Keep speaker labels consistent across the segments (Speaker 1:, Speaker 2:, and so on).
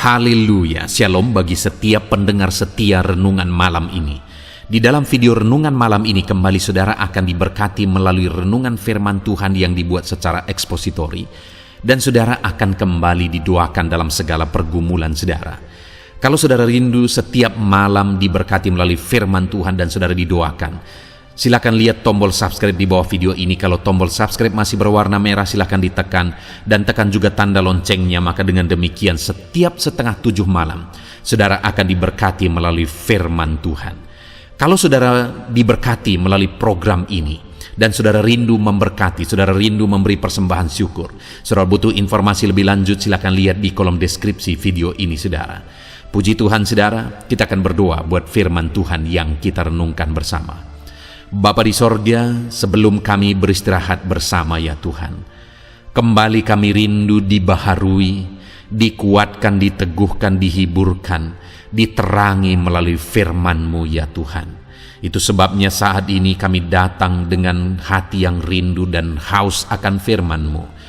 Speaker 1: Haleluya, shalom bagi setiap pendengar setia renungan malam ini. Di dalam video renungan malam ini kembali saudara akan diberkati melalui renungan firman Tuhan yang dibuat secara ekspositori. Dan saudara akan kembali didoakan dalam segala pergumulan saudara. Kalau saudara rindu setiap malam diberkati melalui firman Tuhan dan saudara didoakan, silakan lihat tombol subscribe di bawah video ini. Kalau tombol subscribe masih berwarna merah, silakan ditekan dan tekan juga tanda loncengnya. Maka dengan demikian setiap setengah 7 malam saudara akan diberkati melalui firman Tuhan. Kalau saudara diberkati melalui program ini dan saudara rindu memberkati, saudara rindu memberi persembahan syukur, saudara butuh informasi lebih lanjut, silakan lihat di kolom deskripsi video ini saudara. Puji Tuhan saudara, kita akan berdoa buat firman Tuhan yang kita renungkan bersama. Bapa di sorga, sebelum kami beristirahat bersama ya Tuhan, kembali kami rindu dibaharui, dikuatkan, diteguhkan, dihiburkan, diterangi melalui firman-Mu ya Tuhan. Itu sebabnya saat ini kami datang dengan hati yang rindu dan haus akan firman-Mu.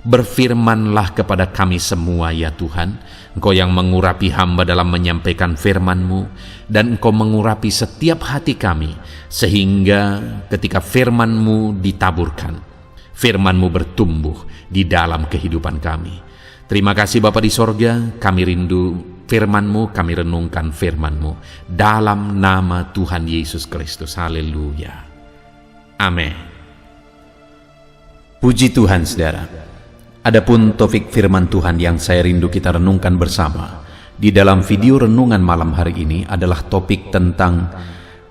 Speaker 1: Berfirmanlah kepada kami semua ya Tuhan. Engkau yang mengurapi hamba dalam menyampaikan firman-Mu, dan Engkau mengurapi setiap hati kami, sehingga ketika firman-Mu ditaburkan, firman-Mu bertumbuh di dalam kehidupan kami. Terima kasih Bapa di sorga, kami rindu firman-Mu, kami renungkan firman-Mu dalam nama Tuhan Yesus Kristus. Haleluya. Amin. Puji Tuhan saudara. Adapun topik firman Tuhan yang saya rindu kita renungkan bersama di dalam video renungan malam hari ini adalah topik tentang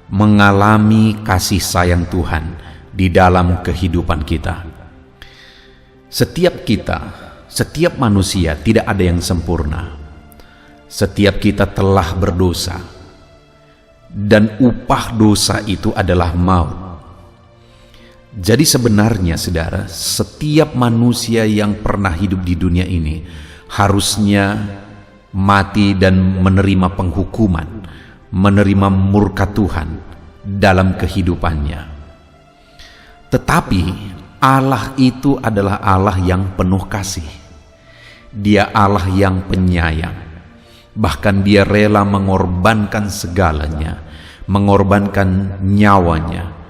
Speaker 1: mengalami kasih sayang Tuhan di dalam kehidupan kita. Setiap kita, setiap manusia tidak ada yang sempurna. Setiap kita telah berdosa, dan upah dosa itu adalah maut. Jadi sebenarnya saudara, setiap manusia yang pernah hidup di dunia ini harusnya mati dan menerima penghukuman, menerima murka Tuhan dalam kehidupannya. Tetapi Allah itu adalah Allah yang penuh kasih. Dia Allah yang penyayang. Bahkan Dia rela mengorbankan segalanya, mengorbankan nyawanya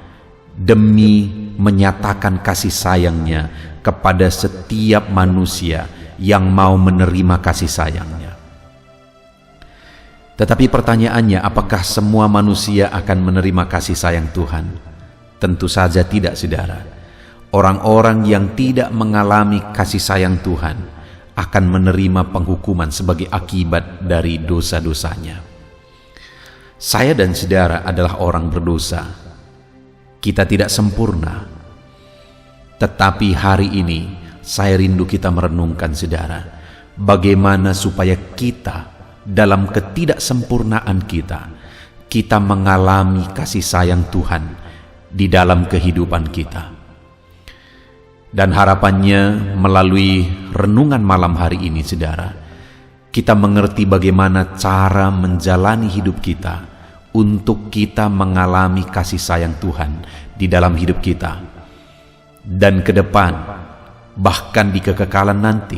Speaker 1: demi menyatakan kasih sayangnya kepada setiap manusia yang mau menerima kasih sayangnya. Tetapi pertanyaannya, apakah semua manusia akan menerima kasih sayang Tuhan? Tentu saja tidak saudara. Orang-orang yang tidak mengalami kasih sayang Tuhan akan menerima penghukuman sebagai akibat dari dosa-dosanya. Saya dan saudara adalah orang berdosa. Kita tidak sempurna. Tetapi hari ini saya rindu kita merenungkan saudara, bagaimana supaya kita dalam ketidaksempurnaan kita mengalami kasih sayang Tuhan di dalam kehidupan kita. Dan harapannya melalui renungan malam hari ini saudara, kita mengerti bagaimana cara menjalani hidup kita untuk kita mengalami kasih sayang Tuhan di dalam hidup kita. Dan ke depan, bahkan di kekekalan nanti,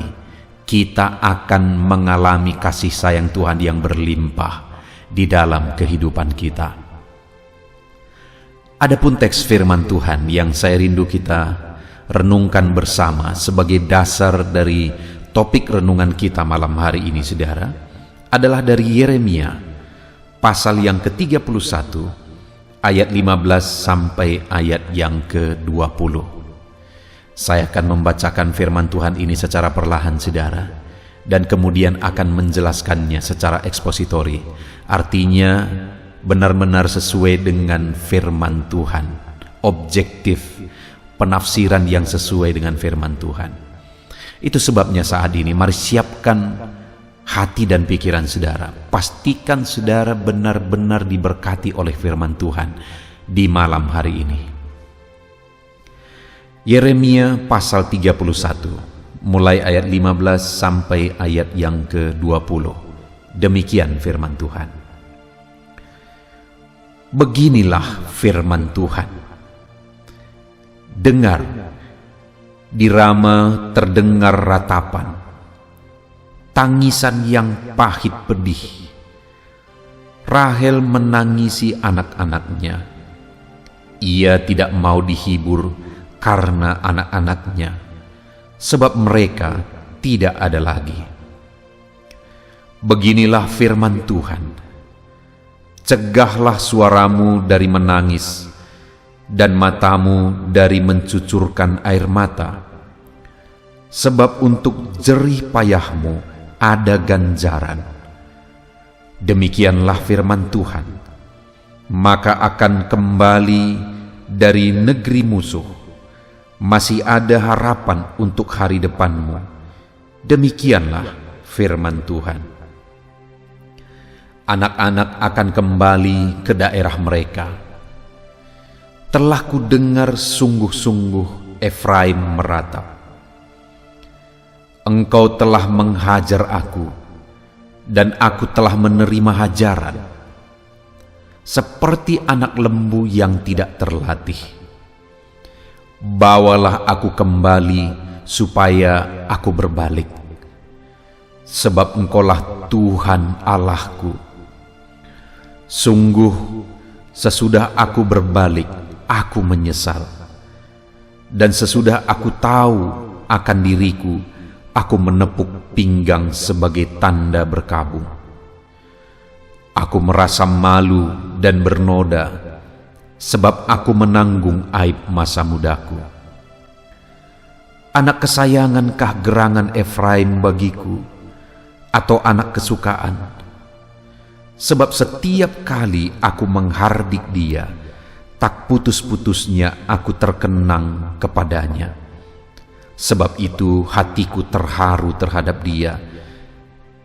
Speaker 1: kita akan mengalami kasih sayang Tuhan yang berlimpah di dalam kehidupan kita. Adapun teks firman Tuhan yang saya rindu kita renungkan bersama sebagai dasar dari topik renungan kita malam hari ini saudara, adalah dari Yeremia pasal yang ke-31 ayat 15 sampai ayat yang ke-20. Saya akan membacakan firman Tuhan ini secara perlahan saudara, dan kemudian akan menjelaskannya secara ekspositori. Artinya benar-benar sesuai dengan firman Tuhan, objektif, penafsiran yang sesuai dengan firman Tuhan. Itu sebabnya saat ini mari siapkan hati dan pikiran saudara. Pastikan saudara benar-benar diberkati oleh firman Tuhan di malam hari ini. Yeremia pasal 31 mulai ayat 15 sampai ayat yang ke-20. Demikian firman Tuhan. Beginilah firman Tuhan. Dengar, di Rama terdengar ratapan. tangisan yang pahit pedih. Rahel menangisi anak-anaknya. Ia tidak mau dihibur karena anak-anaknya, sebab mereka tidak ada lagi. Beginilah firman Tuhan: cegahlah suaramu dari menangis, dan matamu dari mencucurkan air mata, sebab untuk jerih payahmu ada ganjaran. Demikianlah firman Tuhan: maka akan kembali dari negeri musuh, masih ada harapan untuk hari depanmu. Demikianlah firman Tuhan. Anak-anak akan kembali ke daerah mereka. Telah kudengar sungguh-sungguh Efraim meratap. Engkau telah menghajar aku, dan aku telah menerima hajaran, seperti anak lembu yang tidak terlatih. Bawalah aku kembali, supaya aku berbalik, sebab Engkaulah Tuhan Allahku. Sungguh, sesudah aku berbalik, aku menyesal, dan sesudah aku tahu akan diriku, aku menepuk pinggang sebagai tanda berkabung. Aku merasa malu dan bernoda, sebab aku menanggung aib masa mudaku. Anak kesayangankah gerangan Efraim bagiku, atau anak kesukaan? Sebab setiap kali aku menghardik dia, tak putus-putusnya aku terkenang kepadanya. Sebab itu hatiku terharu terhadap dia.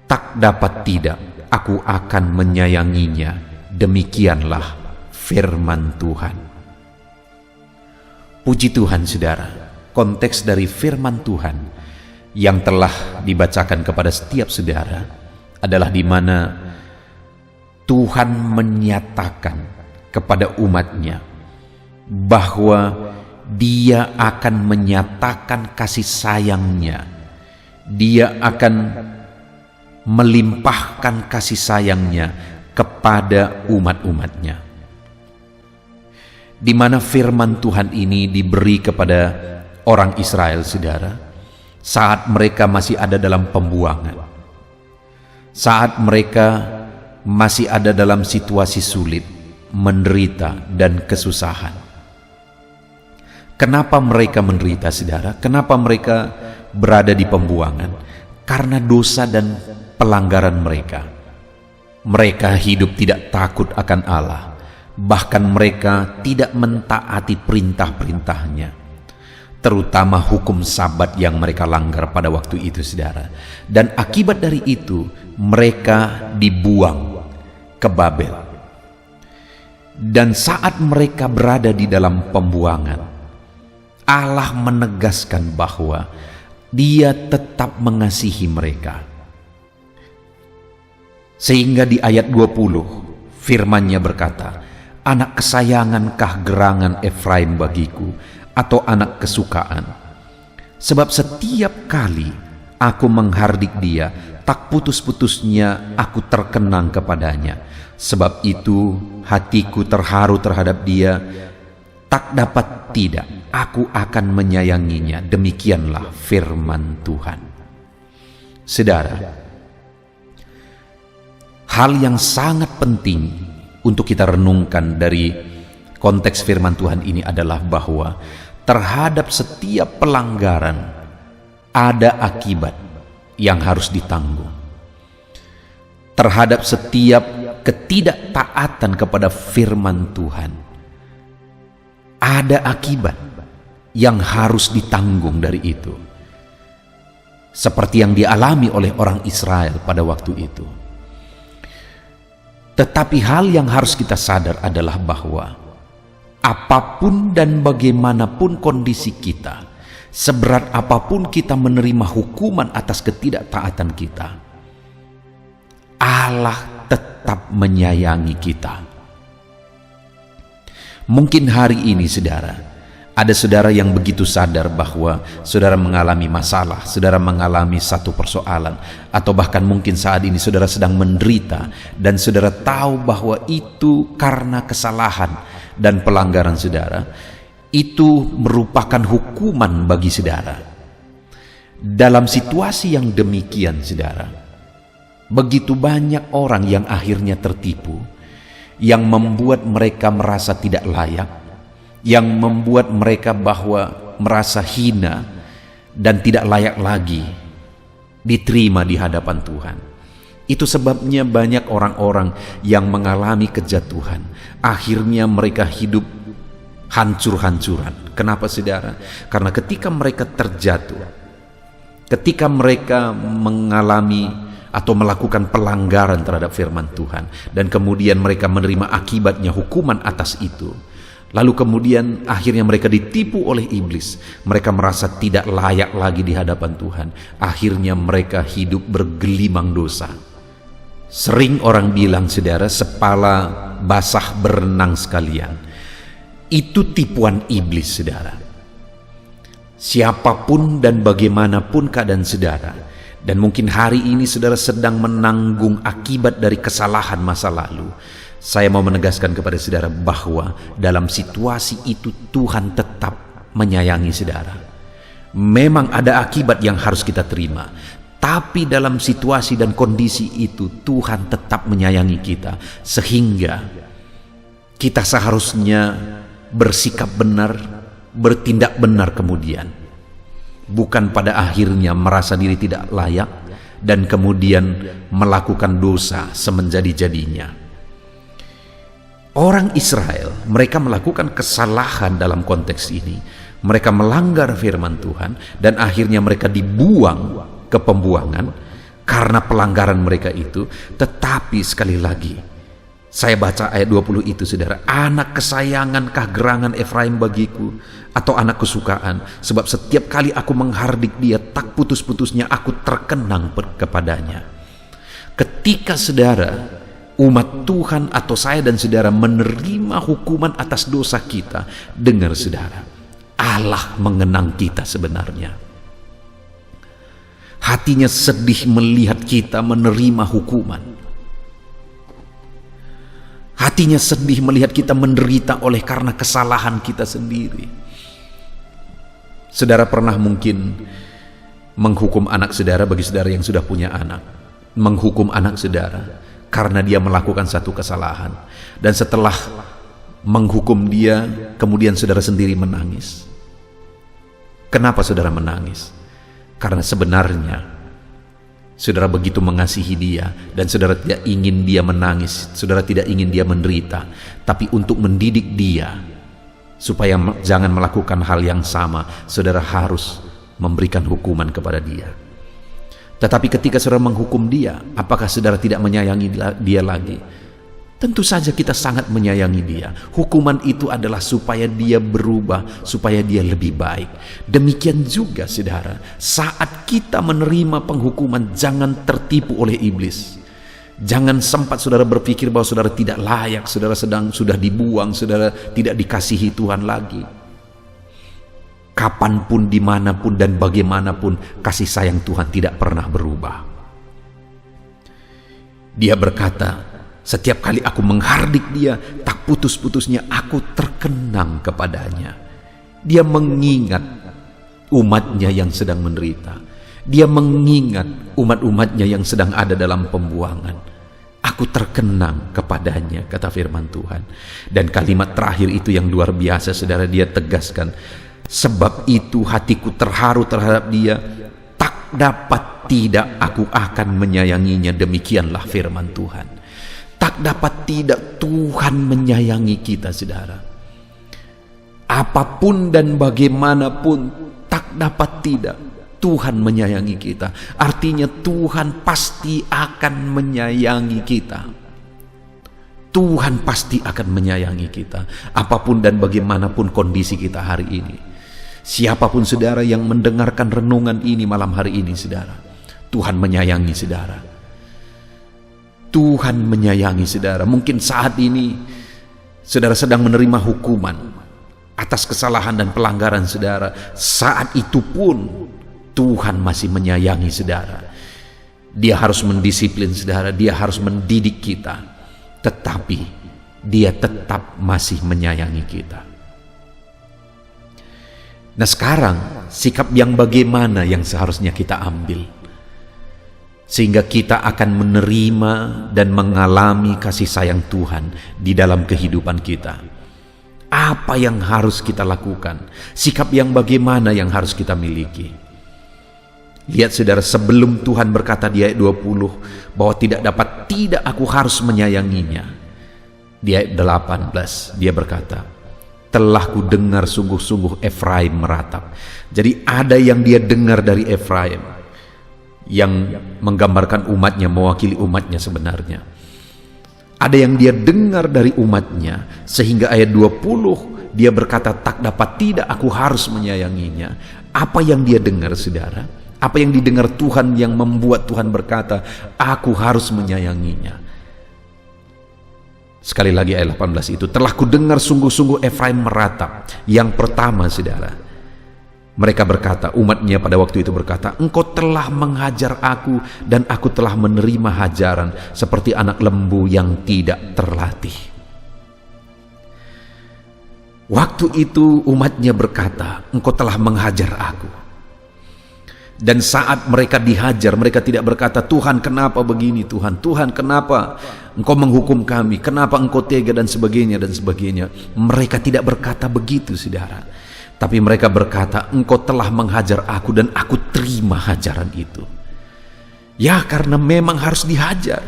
Speaker 1: Tak dapat tidak, aku akan menyayanginya. Demikianlah firman Tuhan. Puji Tuhan, saudara. Konteks dari firman Tuhan yang telah dibacakan kepada setiap saudara adalah di mana Tuhan menyatakan kepada umatnya bahwa Dia akan menyatakan kasih sayangnya. Dia akan melimpahkan kasih sayangnya kepada umat-umatnya. Di mana firman Tuhan ini diberi kepada orang Israel, saudara, saat mereka masih ada dalam pembuangan, saat mereka masih ada dalam situasi sulit, menderita, dan kesusahan. Kenapa mereka menderita, saudara? Kenapa mereka berada di pembuangan? Karena dosa dan pelanggaran mereka. Mereka hidup tidak takut akan Allah. Bahkan mereka tidak mentaati perintah-perintahnya, terutama hukum Sabat yang mereka langgar pada waktu itu, saudara. Dan akibat dari itu, mereka dibuang ke Babel. Dan saat mereka berada di dalam pembuangan, Allah menegaskan bahwa Dia tetap mengasihi mereka. Sehingga di ayat 20 firman-Nya berkata, anak kesayangankah gerangan Efraim bagiku, atau anak kesukaan? Sebab setiap kali aku menghardik dia, tak putus-putusnya aku terkenang kepadanya. Sebab itu hatiku terharu terhadap dia, tak dapat tidak, aku akan menyayanginya. Demikianlah firman Tuhan. Saudara, hal yang sangat penting untuk kita renungkan dari konteks firman Tuhan ini adalah bahwa terhadap setiap pelanggaran ada akibat yang harus ditanggung. Terhadap setiap ketidaktaatan kepada firman Tuhan ada akibat yang harus ditanggung dari itu, seperti yang dialami oleh orang Israel pada waktu itu. Tetapi hal yang harus kita sadar adalah bahwa apapun dan bagaimanapun kondisi kita, seberat apapun kita menerima hukuman atas ketidaktaatan kita, Allah tetap menyayangi kita. Mungkin hari ini, saudara, Ada saudara yang begitu sadar bahwa saudara mengalami masalah, saudara mengalami satu persoalan, atau bahkan mungkin saat ini saudara sedang menderita, dan saudara tahu bahwa itu karena kesalahan dan pelanggaran saudara. Itu merupakan hukuman bagi saudara. Dalam situasi yang demikian, saudara, begitu banyak orang yang akhirnya tertipu, yang membuat mereka merasa tidak layak, yang membuat mereka bahwa merasa hina dan tidak layak lagi diterima di hadapan Tuhan. Itu sebabnya banyak orang-orang yang mengalami kejatuhan, akhirnya mereka hidup hancur-hancuran. Kenapa, saudara? Karena ketika mereka terjatuh, ketika mereka mengalami atau melakukan pelanggaran terhadap firman Tuhan, dan kemudian mereka menerima akibatnya hukuman atas itu, lalu kemudian akhirnya mereka ditipu oleh iblis, mereka merasa tidak layak lagi di hadapan Tuhan, akhirnya mereka hidup bergelimang dosa. Sering orang bilang, saudara, sepala basah berenang sekalian. Itu tipuan iblis, saudara. Siapapun dan bagaimanapun keadaan saudara, dan mungkin hari ini saudara sedang menanggung akibat dari kesalahan masa lalu, saya mau menegaskan kepada saudara bahwa dalam situasi itu Tuhan tetap menyayangi saudara. Memang ada akibat yang harus kita terima, tapi dalam situasi dan kondisi itu Tuhan tetap menyayangi kita, sehingga kita seharusnya bersikap benar, bertindak benar kemudian, bukan pada akhirnya merasa diri tidak layak dan kemudian melakukan dosa semenjadi-jadinya. Orang Israel, mereka melakukan kesalahan dalam konteks ini. Mereka melanggar firman Tuhan dan akhirnya mereka dibuang ke pembuangan karena pelanggaran mereka itu. Tetapi sekali lagi, saya baca ayat 20 itu, saudara. Anak kesayangankah gerangan Efraim bagiku, atau anak kesukaan? Sebab setiap kali aku menghardik dia, tak putus-putusnya aku terkenang kepadanya. Ketika saudara, umat Tuhan atau saya dan saudara menerima hukuman atas dosa kita, dengar saudara, Allah mengenang kita sebenarnya. Hatinya sedih melihat kita menerima hukuman. Hatinya sedih melihat kita menderita oleh karena kesalahan kita sendiri. Saudara pernah mungkin menghukum anak saudara, bagi saudara yang sudah punya anak, menghukum anak saudara karena dia melakukan satu kesalahan, dan setelah menghukum dia kemudian saudara sendiri menangis. Kenapa saudara menangis? Karena sebenarnya saudara begitu mengasihi dia dan saudara tidak ingin dia menangis, saudara tidak ingin dia menderita, tapi untuk mendidik dia supaya jangan melakukan hal yang sama, saudara harus memberikan hukuman kepada dia. Tetapi ketika saudara menghukum dia, apakah saudara tidak menyayangi dia lagi? Tentu saja kita sangat menyayangi dia. Hukuman itu adalah supaya dia berubah, supaya dia lebih baik. Demikian juga saudara, saat kita menerima penghukuman, jangan tertipu oleh iblis. Jangan sempat saudara berpikir bahwa saudara tidak layak, saudara sudah dibuang, saudara tidak dikasihi Tuhan lagi. Kapanpun, dimanapun, dan bagaimanapun, kasih sayang Tuhan tidak pernah berubah. Dia berkata, setiap kali aku menghardik dia, tak putus-putusnya aku terkenang kepadanya. Dia mengingat umatnya yang sedang menderita. Dia mengingat umat-umatnya yang sedang ada dalam pembuangan. Aku terkenang kepadanya, kata firman Tuhan. Dan kalimat terakhir itu yang luar biasa, saudara, dia tegaskan, sebab itu hatiku terharu terhadap dia, tak dapat tidak aku akan menyayanginya. Demikianlah firman Tuhan. Tak dapat tidak Tuhan menyayangi kita, saudara. Apapun dan bagaimanapun, tak dapat tidak Tuhan menyayangi kita. Artinya Tuhan pasti akan menyayangi kita. Tuhan pasti akan menyayangi kita, apapun dan bagaimanapun kondisi kita hari ini. Siapapun saudara yang mendengarkan renungan ini malam hari ini, saudara, Tuhan menyayangi saudara. Tuhan menyayangi saudara. Mungkin saat ini saudara sedang menerima hukuman atas kesalahan dan pelanggaran saudara, saat itu pun Tuhan masih menyayangi saudara. Dia harus mendisiplin saudara, dia harus mendidik kita, tetapi dia tetap masih menyayangi kita. Nah sekarang, sikap yang bagaimana yang seharusnya kita ambil, sehingga kita akan menerima dan mengalami kasih sayang Tuhan di dalam kehidupan kita? Apa yang harus kita lakukan? Sikap yang bagaimana yang harus kita miliki? Lihat saudara, sebelum Tuhan berkata di ayat 20 bahwa tidak aku harus menyayanginya, di ayat 18 dia berkata, telah ku dengar sungguh-sungguh Efraim meratap. Jadi ada yang dia dengar dari Efraim, yang menggambarkan umatnya, mewakili umatnya sebenarnya. Ada yang dia dengar dari umatnya, sehingga ayat 20 dia berkata, tidak aku harus menyayanginya. Apa yang dia dengar saudara? Apa yang didengar Tuhan yang membuat Tuhan berkata, aku harus menyayanginya? Sekali lagi ayat 18 itu, telah ku dengar sungguh-sungguh Efraim meratap. Yang pertama saudara, mereka berkata, umatnya pada waktu itu berkata, engkau telah menghajar aku dan aku telah menerima hajaran seperti anak lembu yang tidak terlatih. Waktu itu umatnya berkata, engkau telah menghajar aku. Dan saat mereka dihajar, mereka tidak berkata, Tuhan kenapa begini Tuhan? Tuhan kenapa engkau menghukum kami? Kenapa engkau tega dan sebagainya dan sebagainya. Mereka tidak berkata begitu saudara. Tapi mereka berkata, engkau telah menghajar aku dan aku terima hajaran itu. Ya karena memang harus dihajar.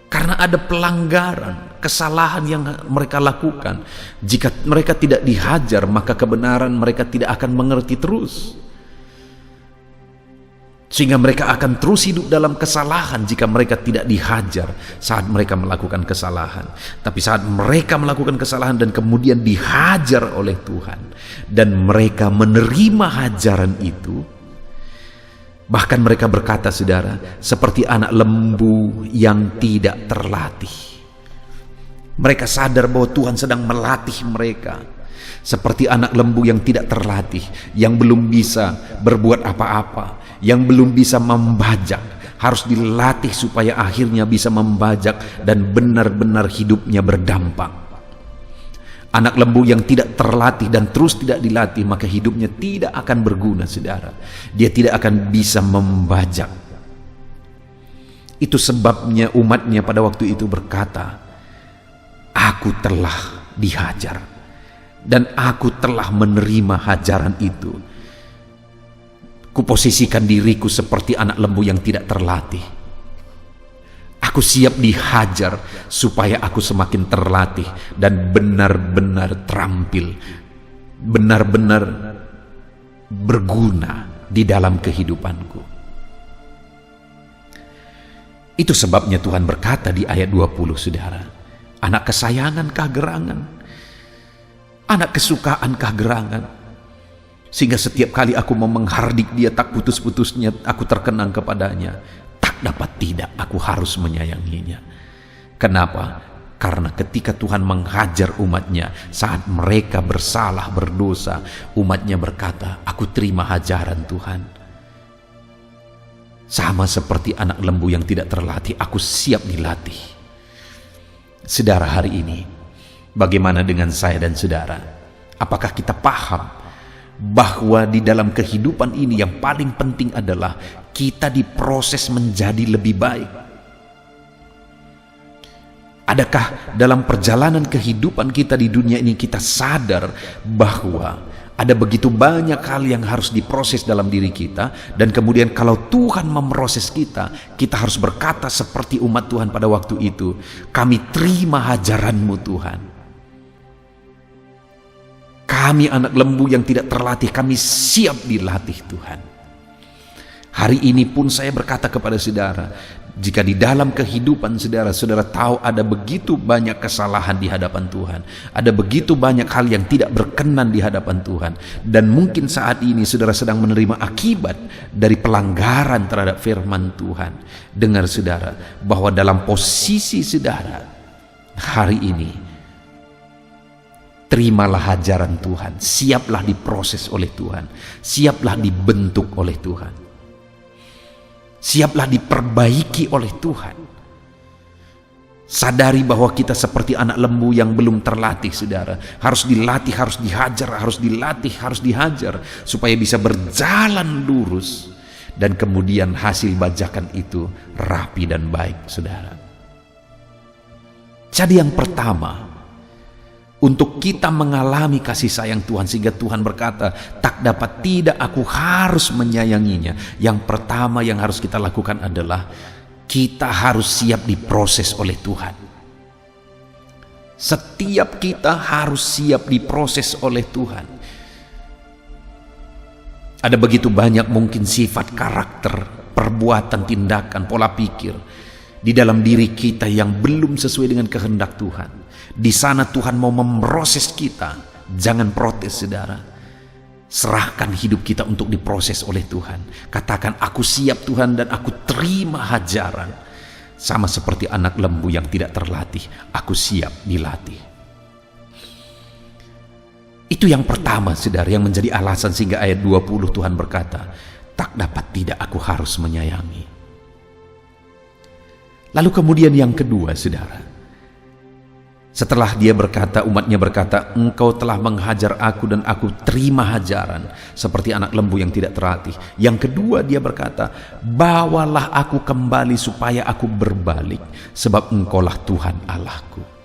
Speaker 1: Karena ada pelanggaran, kesalahan yang mereka lakukan. Jika mereka tidak dihajar, maka kebenaran mereka tidak akan mengerti terus. Sehingga mereka akan terus hidup dalam kesalahan jika mereka tidak dihajar saat mereka melakukan kesalahan. Tapi saat mereka melakukan kesalahan dan kemudian dihajar oleh Tuhan, dan mereka menerima hajaran itu, bahkan mereka berkata saudara, seperti anak lembu yang tidak terlatih. Mereka sadar bahwa Tuhan sedang melatih mereka. Seperti anak lembu yang tidak terlatih, yang belum bisa berbuat apa-apa, yang belum bisa membajak, harus dilatih supaya akhirnya bisa membajak dan benar-benar hidupnya berdampak. Anak lembu yang tidak terlatih dan terus tidak dilatih, maka hidupnya tidak akan berguna saudara. Dia tidak akan bisa membajak. Itu sebabnya umatnya pada waktu itu berkata, aku telah dihajar dan aku telah menerima hajaran itu. Kuposisikan diriku seperti anak lembu yang tidak terlatih. Aku siap dihajar supaya aku semakin terlatih dan benar-benar terampil, benar-benar berguna di dalam kehidupanku. Itu sebabnya Tuhan berkata di ayat 20 saudara, anak kesayangankah gerangan? Anak kesukaankah gerangan? Sehingga setiap kali aku mau menghardik dia, tak putus-putusnya aku terkenang kepadanya. Tak dapat tidak, aku harus menyayanginya. Kenapa? Karena ketika Tuhan menghajar umatnya saat mereka bersalah, berdosa, umatnya berkata, aku terima hajaran Tuhan. Sama seperti anak lembu yang tidak terlatih, aku siap dilatih. Saudara, hari ini bagaimana dengan saya dan saudara? Apakah kita paham bahwa di dalam kehidupan ini yang paling penting adalah kita diproses menjadi lebih baik? Adakah dalam perjalanan kehidupan kita di dunia ini kita sadar bahwa ada begitu banyak hal yang harus diproses dalam diri kita, dan kemudian kalau Tuhan memproses kita, kita harus berkata seperti umat Tuhan pada waktu itu, kami terima hajaran-Mu Tuhan. Kami anak lembu yang tidak terlatih, kami siap dilatih Tuhan. Hari ini pun saya berkata kepada saudara, jika di dalam kehidupan saudara, saudara tahu ada begitu banyak kesalahan di hadapan Tuhan, ada begitu banyak hal yang tidak berkenan di hadapan Tuhan, dan mungkin saat ini saudara sedang menerima akibat dari pelanggaran terhadap firman Tuhan. Dengar saudara, bahwa dalam posisi saudara hari ini, terimalah ajaran Tuhan, siaplah diproses oleh Tuhan, siaplah dibentuk oleh Tuhan, siaplah diperbaiki oleh Tuhan. Sadari bahwa kita seperti anak lembu yang belum terlatih, saudara. Harus dilatih, harus dihajar, harus dilatih, harus dihajar, supaya bisa berjalan lurus. Dan kemudian hasil bajakan itu rapi dan baik, saudara. Jadi yang pertama, untuk kita mengalami kasih sayang Tuhan, sehingga Tuhan berkata, tak dapat tidak aku harus menyayanginya. Yang pertama yang harus kita lakukan adalah kita harus siap diproses oleh Tuhan. Setiap kita harus siap diproses oleh Tuhan. Ada begitu banyak mungkin sifat, karakter, perbuatan, tindakan, pola pikir di dalam diri kita yang belum sesuai dengan kehendak Tuhan. Di sana Tuhan mau memproses kita. Jangan protes, saudara. Serahkan hidup kita untuk diproses oleh Tuhan. Katakan, aku siap Tuhan dan aku terima hajaran. Sama seperti anak lembu yang tidak terlatih, aku siap dilatih. Itu yang pertama, saudara, yang menjadi alasan sehingga ayat 20 Tuhan berkata, tak dapat tidak aku harus menyayangi. Lalu kemudian yang kedua, saudara, setelah dia berkata, umatnya berkata, engkau telah menghajar aku dan aku terima hajaran, seperti anak lembu yang tidak terlatih. Yang kedua dia berkata, bawalah aku kembali supaya aku berbalik, sebab engkaulah Tuhan Allahku.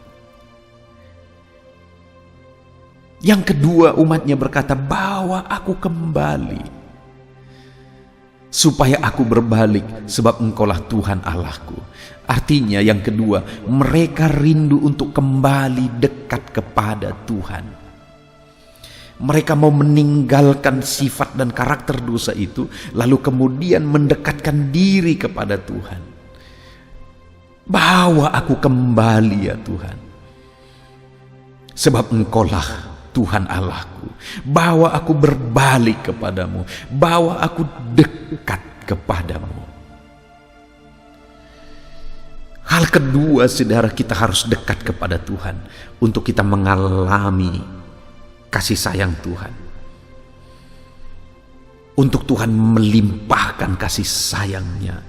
Speaker 1: Yang kedua umatnya berkata, bawa aku kembali supaya aku berbalik, sebab engkaulah Tuhan Allahku. Artinya yang kedua, mereka rindu untuk kembali dekat kepada Tuhan. Mereka mau meninggalkan sifat dan karakter dosa itu, lalu kemudian mendekatkan diri kepada Tuhan. Bawa aku kembali ya Tuhan, sebab engkaulah Tuhan Allahku. Bawa aku berbalik kepadamu, bawa aku dekat kepadamu. Hal kedua, saudara, kita harus dekat kepada Tuhan untuk kita mengalami kasih sayang Tuhan. Untuk Tuhan melimpahkan kasih sayangnya,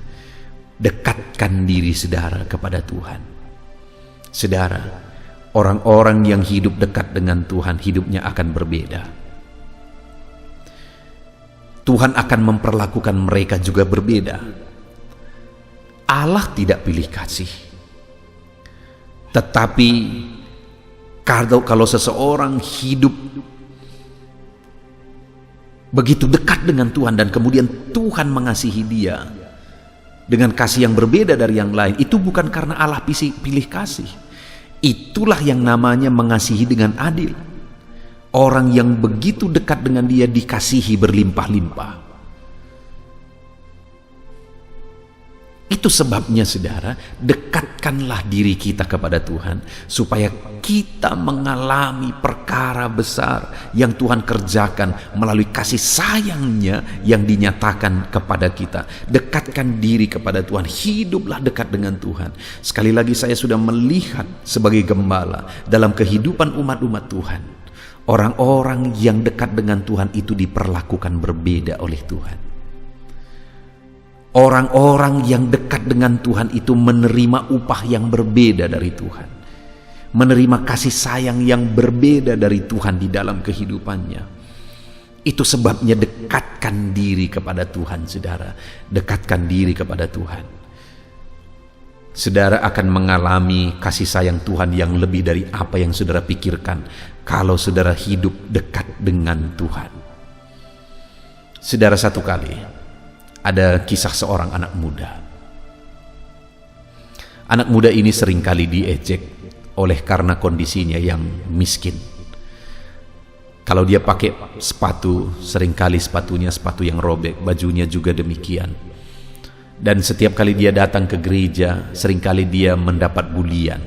Speaker 1: dekatkan diri saudara kepada Tuhan. Saudara, orang-orang yang hidup dekat dengan Tuhan, hidupnya akan berbeda. Tuhan akan memperlakukan mereka juga berbeda. Allah tidak pilih kasih. Tetapi kalau seseorang hidup begitu dekat dengan Tuhan dan kemudian Tuhan mengasihi dia dengan kasih yang berbeda dari yang lain, itu bukan karena Allah pilih kasih. Itulah yang namanya mengasihi dengan adil. Orang yang begitu dekat dengan dia dikasihi berlimpah-limpah. Itu sebabnya, saudara, dekatkanlah diri kita kepada Tuhan supaya kita mengalami perkara besar yang Tuhan kerjakan melalui kasih sayangnya yang dinyatakan kepada kita. Dekatkan diri kepada Tuhan, hiduplah dekat dengan Tuhan. Sekali lagi saya sudah melihat sebagai gembala dalam kehidupan umat-umat Tuhan, orang-orang yang dekat dengan Tuhan itu diperlakukan berbeda oleh Tuhan. Orang-orang yang dekat dengan Tuhan itu menerima upah yang berbeda dari Tuhan, menerima kasih sayang yang berbeda dari Tuhan di dalam kehidupannya. Itu sebabnya dekatkan diri kepada Tuhan, saudara. Dekatkan diri kepada Tuhan. Saudara akan mengalami kasih sayang Tuhan yang lebih dari apa yang saudara pikirkan kalau saudara hidup dekat dengan Tuhan. Saudara, satu kali ada kisah seorang anak muda. Anak muda ini seringkali diejek oleh karena kondisinya yang miskin. Kalau dia pakai sepatu, seringkali sepatunya sepatu yang robek, bajunya juga demikian. Dan setiap kali dia datang ke gereja, seringkali dia mendapat bulian,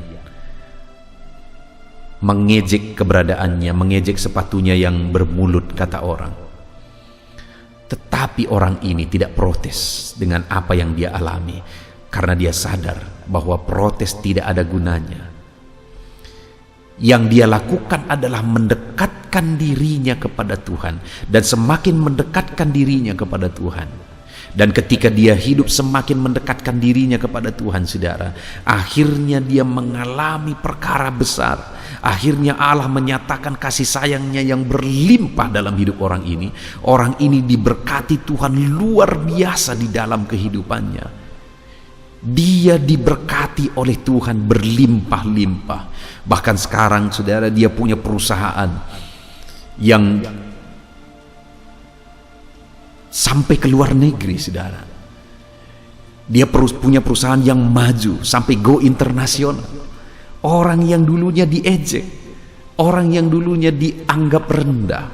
Speaker 1: mengejek keberadaannya, mengejek sepatunya yang bermulut, kata orang. Tetapi orang ini tidak protes dengan apa yang dia alami, karena dia sadar bahwa protes tidak ada gunanya. Yang dia lakukan adalah mendekatkan dirinya kepada Tuhan, dan semakin mendekatkan dirinya kepada Tuhan. Dan ketika dia hidup semakin mendekatkan dirinya kepada Tuhan, saudara, akhirnya dia mengalami perkara besar. Akhirnya Allah menyatakan kasih sayangnya yang berlimpah dalam hidup orang ini. Orang ini diberkati Tuhan luar biasa di dalam kehidupannya. Dia diberkati oleh Tuhan berlimpah-limpah. Bahkan sekarang, saudara, dia punya perusahaan yang sampai ke luar negeri, saudara. Dia punya perusahaan yang maju sampai go internasional. Orang yang dulunya diejek, orang yang dulunya dianggap rendah,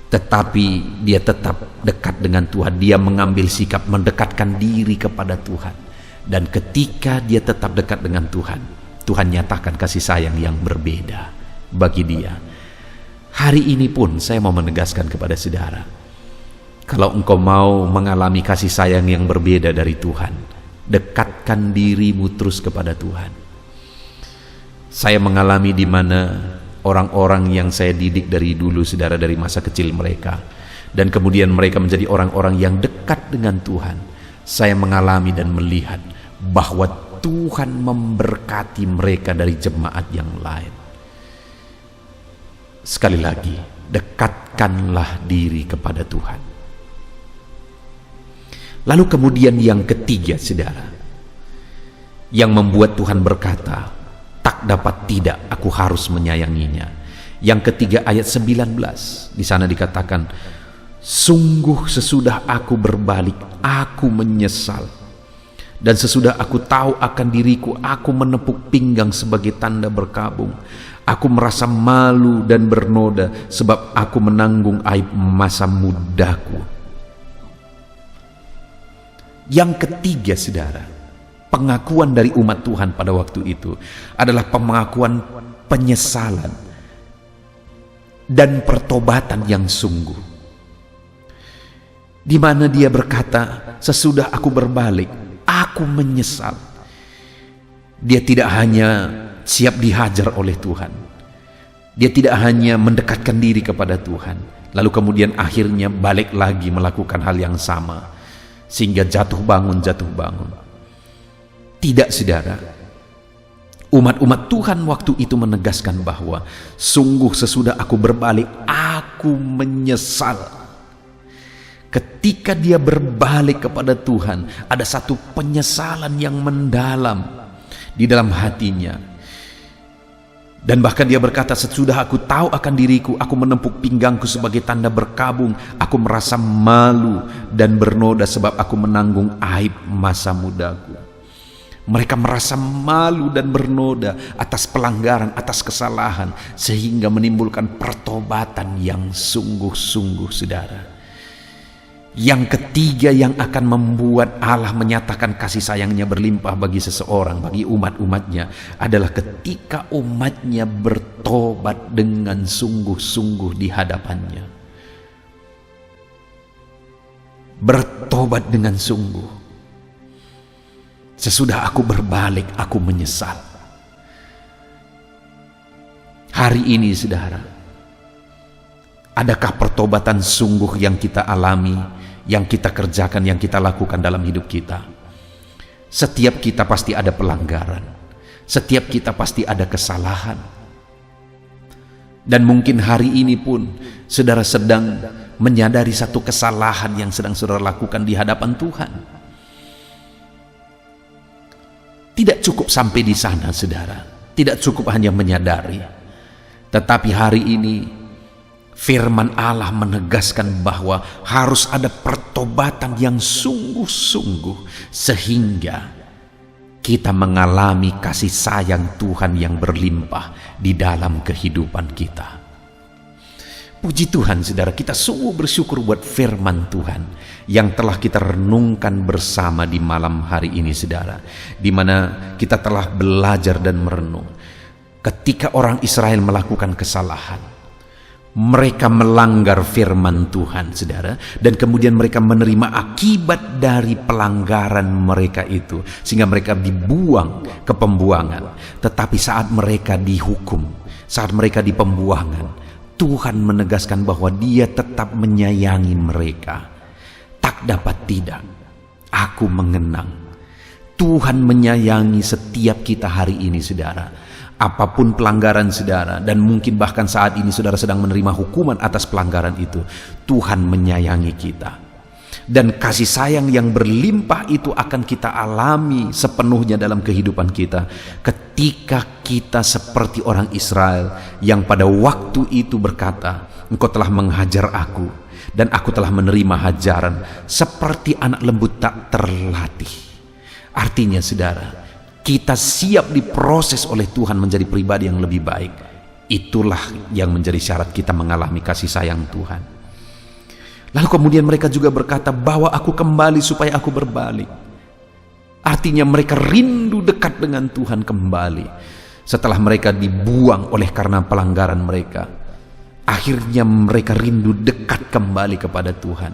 Speaker 1: tetapi dia tetap dekat dengan Tuhan. Dia mengambil sikap mendekatkan diri kepada Tuhan. Dan ketika dia tetap dekat dengan Tuhan, Tuhan nyatakan kasih sayang yang berbeda bagi dia. Hari ini pun saya mau menegaskan kepada saudara, kalau engkau mau mengalami kasih sayang yang berbeda dari Tuhan, dekatkan dirimu terus kepada Tuhan. Saya mengalami di mana orang-orang yang saya didik dari dulu, saudara, dari masa kecil mereka, dan kemudian mereka menjadi orang-orang yang dekat dengan Tuhan. Saya mengalami dan melihat bahwa Tuhan memberkati mereka dari jemaat yang lain. Sekali lagi, dekatkanlah diri kepada Tuhan. Lalu kemudian yang ketiga, saudara, yang membuat Tuhan berkata, tak dapat tidak, aku harus menyayanginya. Yang ketiga, ayat 19, di sana dikatakan, sungguh sesudah aku berbalik, aku menyesal. Dan sesudah aku tahu akan diriku, aku menepuk pinggang sebagai tanda berkabung. Aku merasa malu dan bernoda, sebab aku menanggung aib masa mudaku. Yang ketiga, saudara, pengakuan dari umat Tuhan pada waktu itu adalah pengakuan penyesalan dan pertobatan yang sungguh. Di mana dia berkata, sesudah aku berbalik, aku menyesal. Dia tidak hanya siap dihajar oleh Tuhan, dia tidak hanya mendekatkan diri kepada Tuhan, lalu kemudian akhirnya balik lagi melakukan hal yang sama, sehingga jatuh bangun. Tidak, saudara. Umat-umat Tuhan waktu itu menegaskan bahwa sungguh sesudah aku berbalik, aku menyesal. Ketika dia berbalik kepada Tuhan, ada satu penyesalan yang mendalam di dalam hatinya. Dan bahkan dia berkata, sesudah aku tahu akan diriku, aku menepuk pinggangku sebagai tanda berkabung. Aku merasa malu dan bernoda sebab aku menanggung aib masa mudaku. Mereka merasa malu dan bernoda atas pelanggaran, atas kesalahan, sehingga menimbulkan pertobatan yang sungguh-sungguh, saudara. Yang ketiga yang akan membuat Allah menyatakan kasih sayangnya berlimpah bagi seseorang, bagi umat-umatnya, adalah ketika umatnya bertobat dengan sungguh-sungguh di hadapannya. Bertobat dengan sungguh. Sesudah aku berbalik, aku menyesal. Hari ini, saudara, adakah pertobatan sungguh yang kita alami, yang kita kerjakan, yang kita lakukan dalam hidup kita? Setiap kita pasti ada pelanggaran, setiap kita pasti ada kesalahan. Dan mungkin hari ini pun saudara sedang menyadari satu kesalahan yang sedang saudara lakukan di hadapan Tuhan. Tidak cukup sampai di sana, saudara. Tidak cukup hanya menyadari, tetapi hari ini firman Allah menegaskan bahwa harus ada pertobatan yang sungguh-sungguh, sehingga kita mengalami kasih sayang Tuhan yang berlimpah di dalam kehidupan kita. Puji Tuhan, saudara, kita sungguh bersyukur buat firman Tuhan yang telah kita renungkan bersama di malam hari ini, saudara, di mana kita telah belajar dan merenung ketika orang Israel melakukan kesalahan. Mereka melanggar firman Tuhan, saudara, dan kemudian mereka menerima akibat dari pelanggaran mereka itu, sehingga mereka dibuang ke pembuangan. Tetapi saat mereka dihukum, saat mereka di pembuangan, Tuhan menegaskan bahwa Dia tetap menyayangi mereka. Tak dapat tidak, aku mengenang Tuhan menyayangi setiap kita hari ini, saudara. Apapun pelanggaran saudara, dan mungkin bahkan saat ini saudara sedang menerima hukuman atas pelanggaran itu, Tuhan menyayangi kita. Dan kasih sayang yang berlimpah itu akan kita alami sepenuhnya dalam kehidupan kita ketika kita seperti orang Israel yang pada waktu itu berkata, "Engkau telah menghajar aku, dan aku telah menerima hajaran seperti anak lembut tak terlatih." Artinya saudara, kita siap diproses oleh Tuhan menjadi pribadi yang lebih baik. Itulah yang menjadi syarat kita mengalami kasih sayang Tuhan. Lalu kemudian mereka juga berkata, "Bawa aku kembali supaya aku berbalik." Artinya mereka rindu dekat dengan Tuhan kembali. Setelah mereka dibuang oleh karena pelanggaran mereka, akhirnya mereka rindu dekat kembali kepada Tuhan.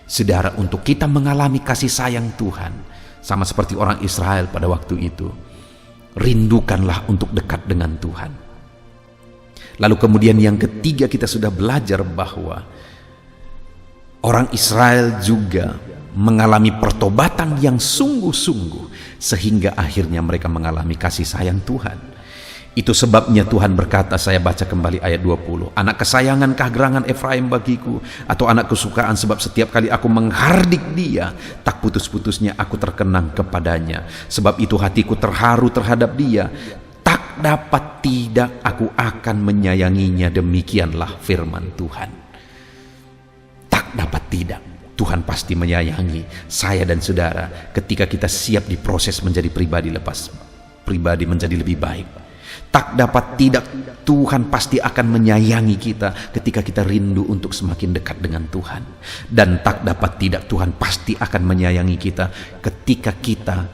Speaker 1: Saudara, untuk kita mengalami kasih sayang Tuhan, sama seperti orang Israel pada waktu itu, rindukanlah untuk dekat dengan Tuhan. Lalu kemudian yang ketiga, kita sudah belajar bahwa orang Israel juga mengalami pertobatan yang sungguh-sungguh sehingga akhirnya mereka mengalami kasih sayang Tuhan. Itu sebabnya Tuhan berkata, saya baca kembali ayat 20, "Anak kesayangankah gerangan Efraim bagiku, atau anak kesukaan, sebab setiap kali aku menghardik dia, tak putus-putusnya aku terkenang kepadanya. Sebab itu hatiku terharu terhadap dia, tak dapat tidak aku akan menyayanginya." Demikianlah firman Tuhan. Dapat tidak, Tuhan pasti menyayangi saya dan saudara ketika kita siap diproses menjadi pribadi menjadi lebih baik. Tak dapat tidak, Tuhan pasti akan menyayangi kita ketika kita rindu untuk semakin dekat dengan Tuhan. Dan tak dapat tidak, Tuhan pasti akan menyayangi kita ketika kita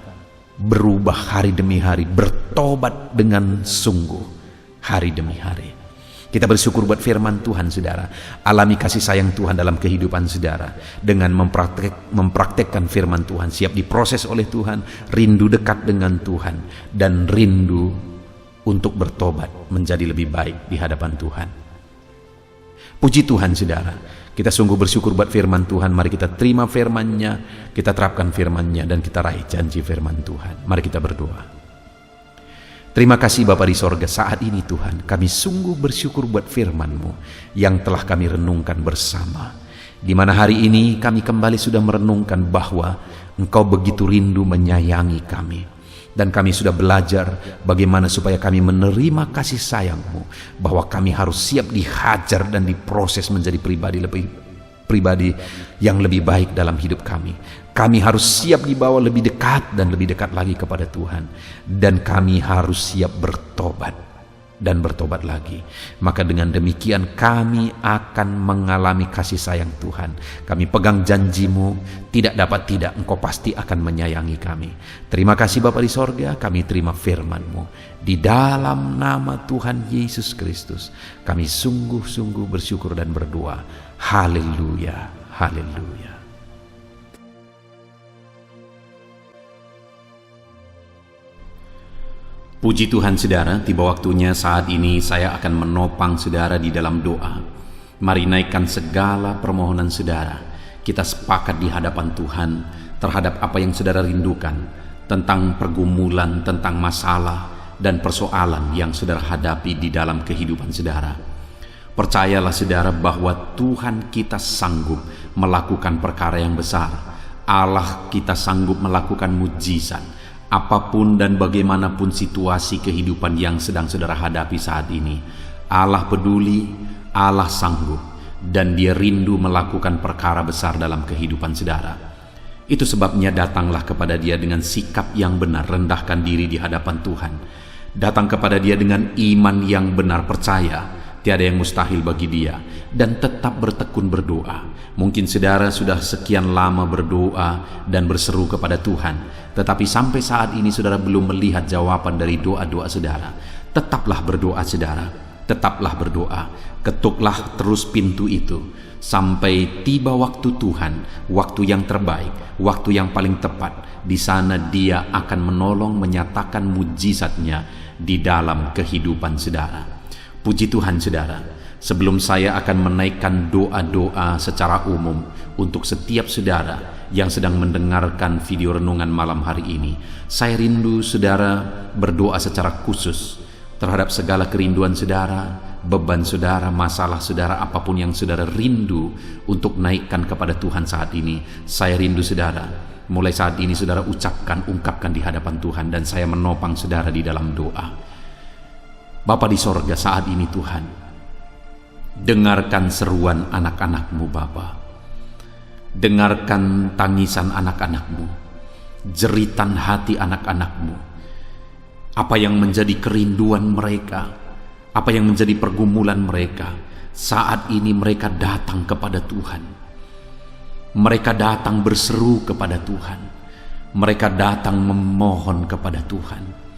Speaker 1: berubah hari demi hari, bertobat dengan sungguh hari demi hari. Kita bersyukur buat firman Tuhan, saudara. Alami kasih sayang Tuhan dalam kehidupan saudara dengan mempraktekkan firman Tuhan, siap diproses oleh Tuhan, rindu dekat dengan Tuhan, dan rindu untuk bertobat menjadi lebih baik di hadapan Tuhan. Puji Tuhan, saudara. Kita sungguh bersyukur buat firman Tuhan. Mari kita terima firman-Nya, kita terapkan firman-Nya, dan kita raih janji firman Tuhan. Mari kita berdoa. Terima kasih Bapa di sorga, saat ini Tuhan kami sungguh bersyukur buat firman-Mu yang telah kami renungkan bersama, di mana hari ini kami kembali sudah merenungkan bahwa Engkau begitu rindu menyayangi kami, dan kami sudah belajar bagaimana supaya kami menerima kasih sayang-Mu, bahwa kami harus siap dihajar dan diproses menjadi pribadi yang lebih baik dalam hidup kami. Kami harus siap dibawa lebih dekat dan lebih dekat lagi kepada Tuhan. Dan kami harus siap bertobat dan bertobat lagi. Maka dengan demikian kami akan mengalami kasih sayang Tuhan. Kami pegang janji-Mu, tidak dapat tidak, Engkau pasti akan menyayangi kami. Terima kasih Bapa di sorga, kami terima firman-Mu. Di dalam nama Tuhan Yesus Kristus, kami sungguh-sungguh bersyukur dan berdoa. Haleluya, haleluya. Puji Tuhan saudara, tiba waktunya saat ini saya akan menopang saudara di dalam doa. Mari naikkan segala permohonan saudara. Kita sepakat di hadapan Tuhan terhadap apa yang saudara rindukan, tentang pergumulan, tentang masalah dan persoalan yang saudara hadapi di dalam kehidupan saudara. Percayalah saudara bahwa Tuhan kita sanggup melakukan perkara yang besar. Allah kita sanggup melakukan mujizat. Apapun dan bagaimanapun situasi kehidupan yang sedang saudara hadapi saat ini, Allah peduli, Allah sanggup, dan Dia rindu melakukan perkara besar dalam kehidupan saudara. Itu sebabnya datanglah kepada Dia dengan sikap yang benar, rendahkan diri di hadapan Tuhan. Datang kepada Dia dengan iman yang benar, percaya tiada yang mustahil bagi Dia, dan tetap bertekun berdoa. Mungkin saudara sudah sekian lama berdoa dan berseru kepada Tuhan, tetapi sampai saat ini saudara belum melihat jawaban dari doa-doa saudara. Tetaplah berdoa saudara, tetaplah berdoa. Ketuklah terus pintu itu sampai tiba waktu Tuhan, waktu yang terbaik, waktu yang paling tepat. Di sana Dia akan menolong, menyatakan mujizatnya di dalam kehidupan saudara. Puji Tuhan saudara, sebelum saya akan menaikkan doa-doa secara umum untuk setiap saudara yang sedang mendengarkan video renungan malam hari ini, saya rindu saudara berdoa secara khusus terhadap segala kerinduan saudara, beban saudara, masalah saudara, apapun yang saudara rindu untuk naikkan kepada Tuhan saat ini. Saya rindu saudara, mulai saat ini saudara ungkapkan di hadapan Tuhan, dan saya menopang saudara di dalam doa. Bapa di sorga, saat ini Tuhan, dengarkan seruan anak-anak-Mu Bapa. Dengarkan tangisan anak-anak-Mu, jeritan hati anak-anak-Mu. Apa yang menjadi kerinduan mereka, apa yang menjadi pergumulan mereka. Saat ini mereka datang kepada Tuhan. Mereka datang berseru kepada Tuhan. Mereka datang memohon kepada Tuhan.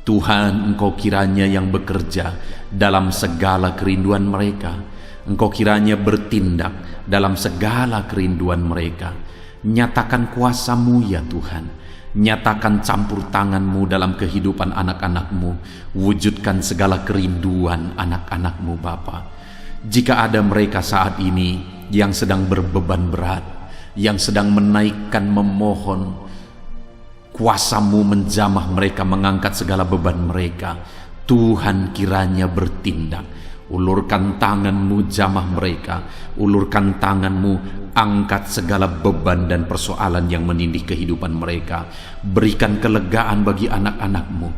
Speaker 1: Tuhan, Engkau kiranya yang bekerja dalam segala kerinduan mereka. Engkau kiranya bertindak dalam segala kerinduan mereka. Nyatakan kuasa-Mu ya Tuhan. Nyatakan campur tangan-Mu dalam kehidupan anak-anak-Mu. Wujudkan segala kerinduan anak-anak-Mu Bapa. Jika ada mereka saat ini yang sedang berbeban berat, yang sedang menaikkan, memohon, kuasa-Mu menjamah mereka, mengangkat segala beban mereka. Tuhan kiranya bertindak. Ulurkan tangan-Mu, jamah mereka. Ulurkan tangan-Mu, angkat segala beban dan persoalan yang menindih kehidupan mereka. Berikan kelegaan bagi anak-anak-Mu.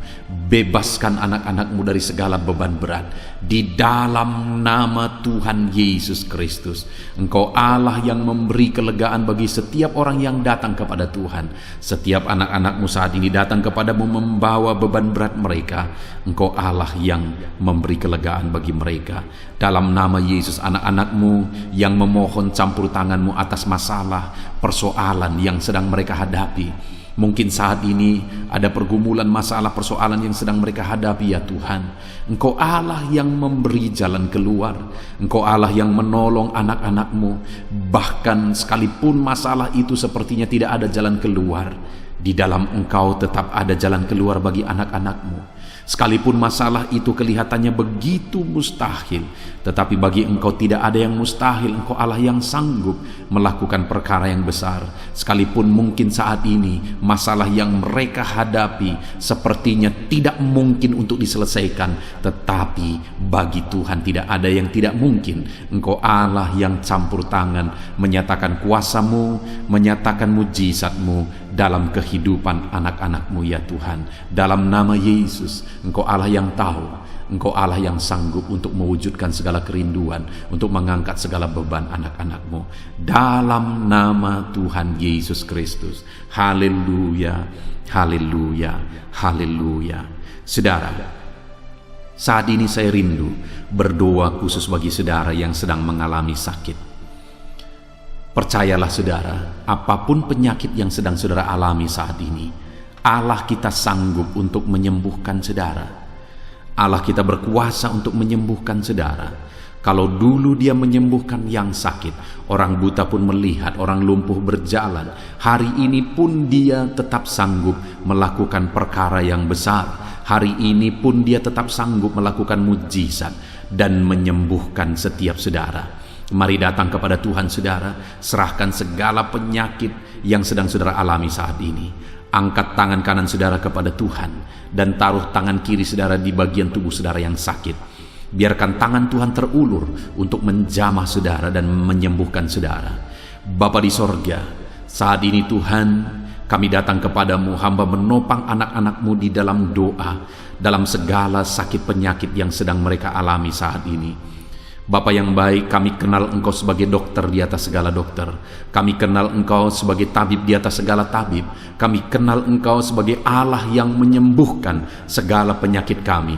Speaker 1: Bebaskan anak-anak-Mu dari segala beban berat. Di dalam nama Tuhan Yesus Kristus. Engkau Allah yang memberi kelegaan bagi setiap orang yang datang kepada Tuhan. Setiap anak-anak-Mu saat ini datang kepadamu membawa beban berat mereka. Engkau Allah yang memberi kelegaan bagi mereka. Dalam nama Yesus, anak-anak-Mu yang memohon campur tangan-Mu atas masalah, persoalan yang sedang mereka hadapi. Mungkin saat ini ada pergumulan, masalah, persoalan yang sedang mereka hadapi ya Tuhan. Engkau Allah yang memberi jalan keluar. Engkau Allah yang menolong anak-anak-Mu. Bahkan sekalipun masalah itu sepertinya tidak ada jalan keluar, di dalam Engkau tetap ada jalan keluar bagi anak-anak-Mu. Sekalipun masalah itu kelihatannya begitu mustahil, tetapi bagi Engkau tidak ada yang mustahil. Engkau Allah yang sanggup melakukan perkara yang besar. Sekalipun mungkin saat ini masalah yang mereka hadapi sepertinya tidak mungkin untuk diselesaikan, tetapi bagi Tuhan tidak ada yang tidak mungkin. Engkau Allah yang campur tangan, menyatakan kuasa-Mu, menyatakan mujizat-Mu dalam kehidupan anak-anak-Mu ya Tuhan. Dalam nama Yesus, Engkau Allah yang tahu, Engkau Allah yang sanggup untuk mewujudkan segala kerinduan, untuk mengangkat segala beban anak-anak-Mu. Dalam nama Tuhan Yesus Kristus. Haleluya, haleluya, haleluya. Saudara, saat ini saya rindu berdoa khusus bagi saudara yang sedang mengalami sakit. Percayalah saudara, apapun penyakit yang sedang saudara alami saat ini, Allah kita sanggup untuk menyembuhkan saudara. Allah kita berkuasa untuk menyembuhkan saudara. Kalau dulu Dia menyembuhkan yang sakit, orang buta pun melihat, orang lumpuh berjalan. Hari ini pun Dia tetap sanggup melakukan perkara yang besar. Hari ini pun Dia tetap sanggup melakukan mujizat dan menyembuhkan setiap saudara. Mari datang kepada Tuhan saudara, serahkan segala penyakit yang sedang saudara alami saat ini. Angkat tangan kanan saudara kepada Tuhan dan taruh tangan kiri saudara di bagian tubuh saudara yang sakit. Biarkan tangan Tuhan terulur untuk menjamah saudara dan menyembuhkan saudara. Bapa di sorga, saat ini Tuhan, kami datang kepadamu, hamba menopang anak-anak-Mu di dalam doa, dalam segala sakit penyakit yang sedang mereka alami saat ini. Bapa yang baik, kami kenal Engkau sebagai dokter di atas segala dokter. Kami kenal Engkau sebagai tabib di atas segala tabib. Kami kenal Engkau sebagai Allah yang menyembuhkan segala penyakit kami.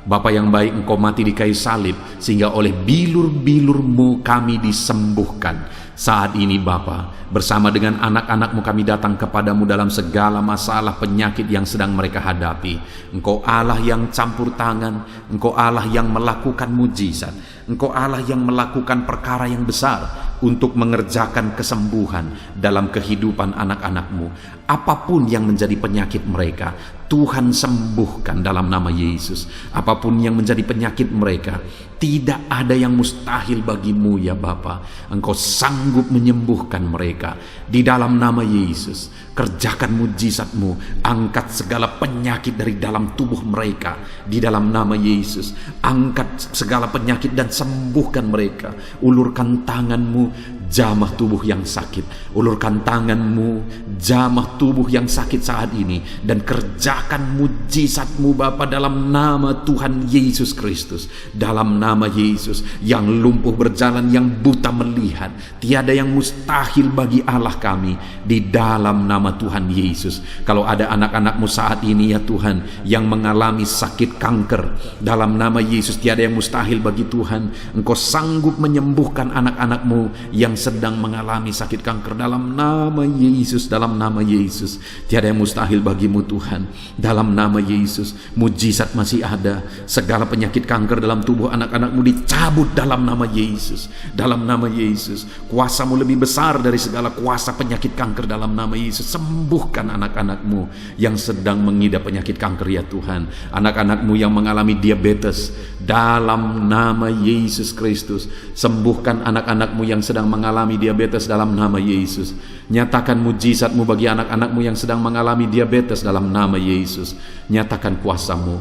Speaker 1: Bapa yang baik, Engkau mati di kayu salib sehingga oleh bilur-bilur-Mu kami disembuhkan. Saat ini Bapa, bersama dengan anak-anak-Mu kami datang kepadamu dalam segala masalah penyakit yang sedang mereka hadapi. Engkau Allah yang campur tangan, Engkau Allah yang melakukan mujizat, Engkau Allah yang melakukan perkara yang besar untuk mengerjakan kesembuhan dalam kehidupan anak-anak-Mu. Apapun yang menjadi penyakit mereka, Tuhan sembuhkan dalam nama Yesus. Apapun yang menjadi penyakit mereka, tidak ada yang mustahil bagimu ya Bapa. Engkau sanggup menyembuhkan mereka di dalam nama Yesus. Kerjakan mujizat-Mu, angkat segala penyakit dari dalam tubuh mereka di dalam nama Yesus. Angkat segala penyakit dan sembuhkan mereka. Ulurkan tangan-Mu, jamah tubuh yang sakit. Ulurkan tangan-Mu, jamah tubuh yang sakit saat ini, dan kerjakan mujizat-Mu Bapa dalam nama Tuhan Yesus Kristus. Dalam nama Yesus, yang lumpuh berjalan, yang buta melihat, tiada yang mustahil bagi Allah kami di dalam nama Tuhan Yesus. Kalau ada anak-anak-Mu saat ini ya Tuhan yang mengalami sakit kanker, dalam nama Yesus tiada yang mustahil bagi Tuhan. Engkau sanggup menyembuhkan anak-anak-Mu yang sedang mengalami sakit kanker dalam nama Yesus. Dalam nama Yesus tiada yang mustahil bagimu Tuhan. Dalam nama Yesus, mujizat masih ada. Segala penyakit kanker dalam tubuh anak-anak-Mu dicabut dalam nama Yesus. Dalam nama Yesus, kuasa-Mu lebih besar dari segala kuasa penyakit kanker dalam nama Yesus. Sembuhkan anak-anak-Mu yang sedang mengidap penyakit kanker ya Tuhan. Anak-anak-Mu yang mengalami diabetes, dalam nama Yesus Kristus, sembuhkan anak-anak-Mu yang sedang mengalami diabetes dalam nama Yesus. Nyatakan mujizat-Mu bagi anak-anak-Mu yang sedang mengalami diabetes dalam nama Yesus. Nyatakan kuasa-Mu,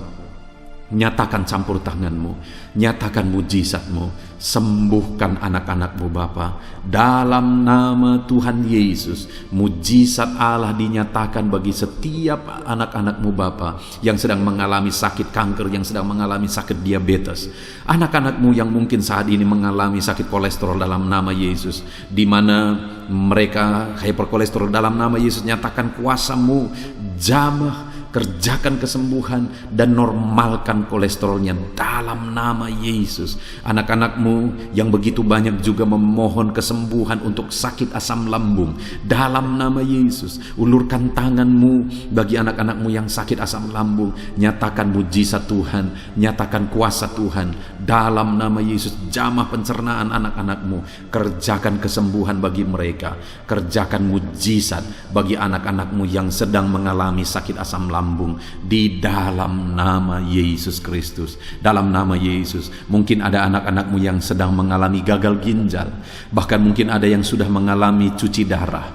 Speaker 1: nyatakan campur tangan-Mu, nyatakan mujizat-Mu. Sembuhkan anak-anak-Mu Bapa dalam nama Tuhan Yesus. Mujizat Allah dinyatakan bagi setiap anak-anak-Mu Bapa yang sedang mengalami sakit kanker, yang sedang mengalami sakit diabetes. Anak-anak-Mu yang mungkin saat ini mengalami sakit kolesterol dalam nama Yesus, di mana mereka hyperkolesterol dalam nama Yesus. Nyatakan kuasa-Mu, jamah, kerjakan kesembuhan dan normalkan kolesterolnya dalam nama Yesus. Anak-anak-Mu yang begitu banyak juga memohon kesembuhan untuk sakit asam lambung, dalam nama Yesus. Ulurkan tangan-Mu bagi anak-anak-Mu yang sakit asam lambung. Nyatakan mujizat Tuhan, nyatakan kuasa Tuhan dalam nama Yesus. Jamah pencernaan anak-anak-Mu, kerjakan kesembuhan bagi mereka. Kerjakan mujizat bagi anak-anak-Mu yang sedang mengalami sakit asam lambung di dalam nama Yesus Kristus. Dalam nama Yesus, mungkin ada anak-anak-Mu yang sedang mengalami gagal ginjal, bahkan mungkin ada yang sudah mengalami cuci darah.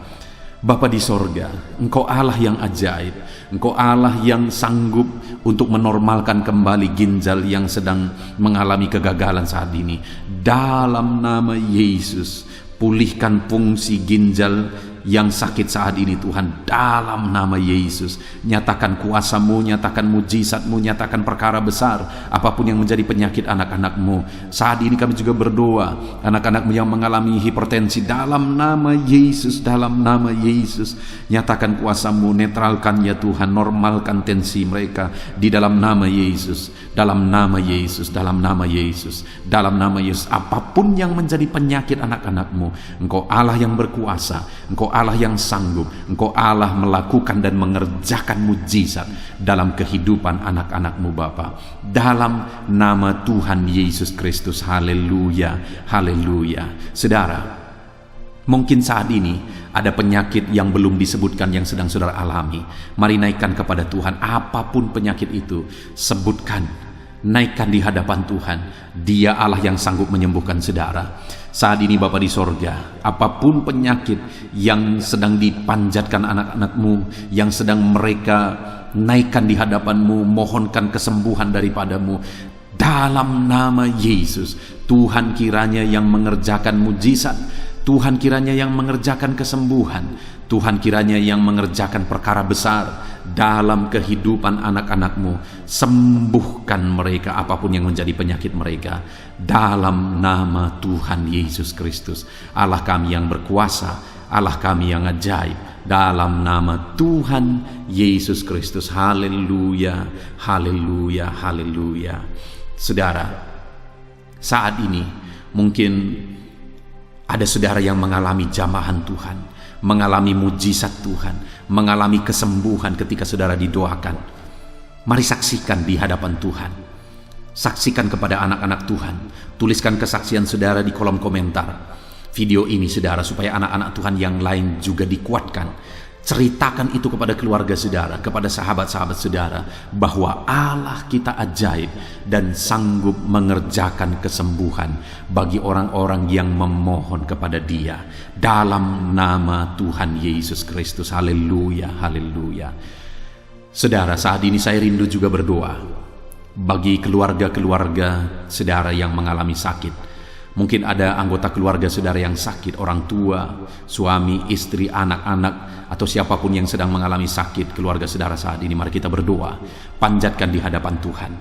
Speaker 1: Bapa di sorga, Engkau Allah yang ajaib. Engkau Allah yang sanggup untuk menormalkan kembali ginjal yang sedang mengalami kegagalan saat ini. Dalam nama Yesus, pulihkan fungsi ginjal yang sakit saat ini Tuhan, dalam nama Yesus. Nyatakan kuasa-Mu, nyatakan mujizat-Mu, nyatakan perkara besar apapun yang menjadi penyakit anak-anak-Mu. Saat ini kami juga berdoa, anak-anak-Mu yang mengalami hipertensi, dalam nama Yesus, dalam nama Yesus. Nyatakan kuasa-Mu, netralkan ya Tuhan, normalkan tensi mereka di dalam nama Yesus. Dalam nama Yesus, dalam nama Yesus, dalam nama Yesus. Apapun yang menjadi penyakit anak-anak-Mu, Engkau Allah yang berkuasa, Engkau Allah yang sanggup, Engkau Allah melakukan dan mengerjakan mujizat dalam kehidupan anak-anak-Mu Bapa. Dalam nama Tuhan Yesus Kristus. Haleluya, haleluya. Saudara, mungkin saat ini ada penyakit yang belum disebutkan yang sedang saudara alami. Mari naikkan kepada Tuhan apapun penyakit itu, sebutkan, naikkan di hadapan Tuhan. Dia Allah yang sanggup menyembuhkan saudara. Saat ini Bapa di sorga, apapun penyakit yang sedang dipanjatkan anak-anak-Mu, yang sedang mereka naikkan di hadapan-Mu, mohonkan kesembuhan daripada-Mu, dalam nama Yesus, Tuhan kiranya yang mengerjakan mujizat, Tuhan kiranya yang mengerjakan kesembuhan, Tuhan kiranya yang mengerjakan perkara besar dalam kehidupan anak-anak-Mu. Sembuhkan mereka apapun yang menjadi penyakit mereka, dalam nama Tuhan Yesus Kristus. Allah kami yang berkuasa, Allah kami yang ajaib, dalam nama Tuhan Yesus Kristus. Haleluya, haleluya, haleluya. Saudara, saat ini mungkin Ada saudara yang mengalami jamahan Tuhan, mengalami mujizat Tuhan, mengalami kesembuhan ketika saudara didoakan. Mari saksikan di hadapan Tuhan. Saksikan kepada anak-anak Tuhan. Tuliskan kesaksian saudara di kolom komentar video ini saudara, supaya anak-anak Tuhan yang lain juga dikuatkan. Ceritakan itu kepada keluarga saudara, kepada sahabat-sahabat saudara, bahwa Allah kita ajaib dan sanggup mengerjakan kesembuhan bagi orang-orang yang memohon kepada Dia dalam nama Tuhan Yesus Kristus. Haleluya, haleluya. Saudara, saat ini saya rindu juga berdoa bagi keluarga-keluarga saudara yang mengalami sakit. Mungkin ada anggota keluarga saudara yang sakit, orang tua, suami, istri, anak-anak, atau siapapun yang sedang mengalami sakit. Keluarga saudara saat ini, mari kita berdoa, panjatkan di hadapan Tuhan.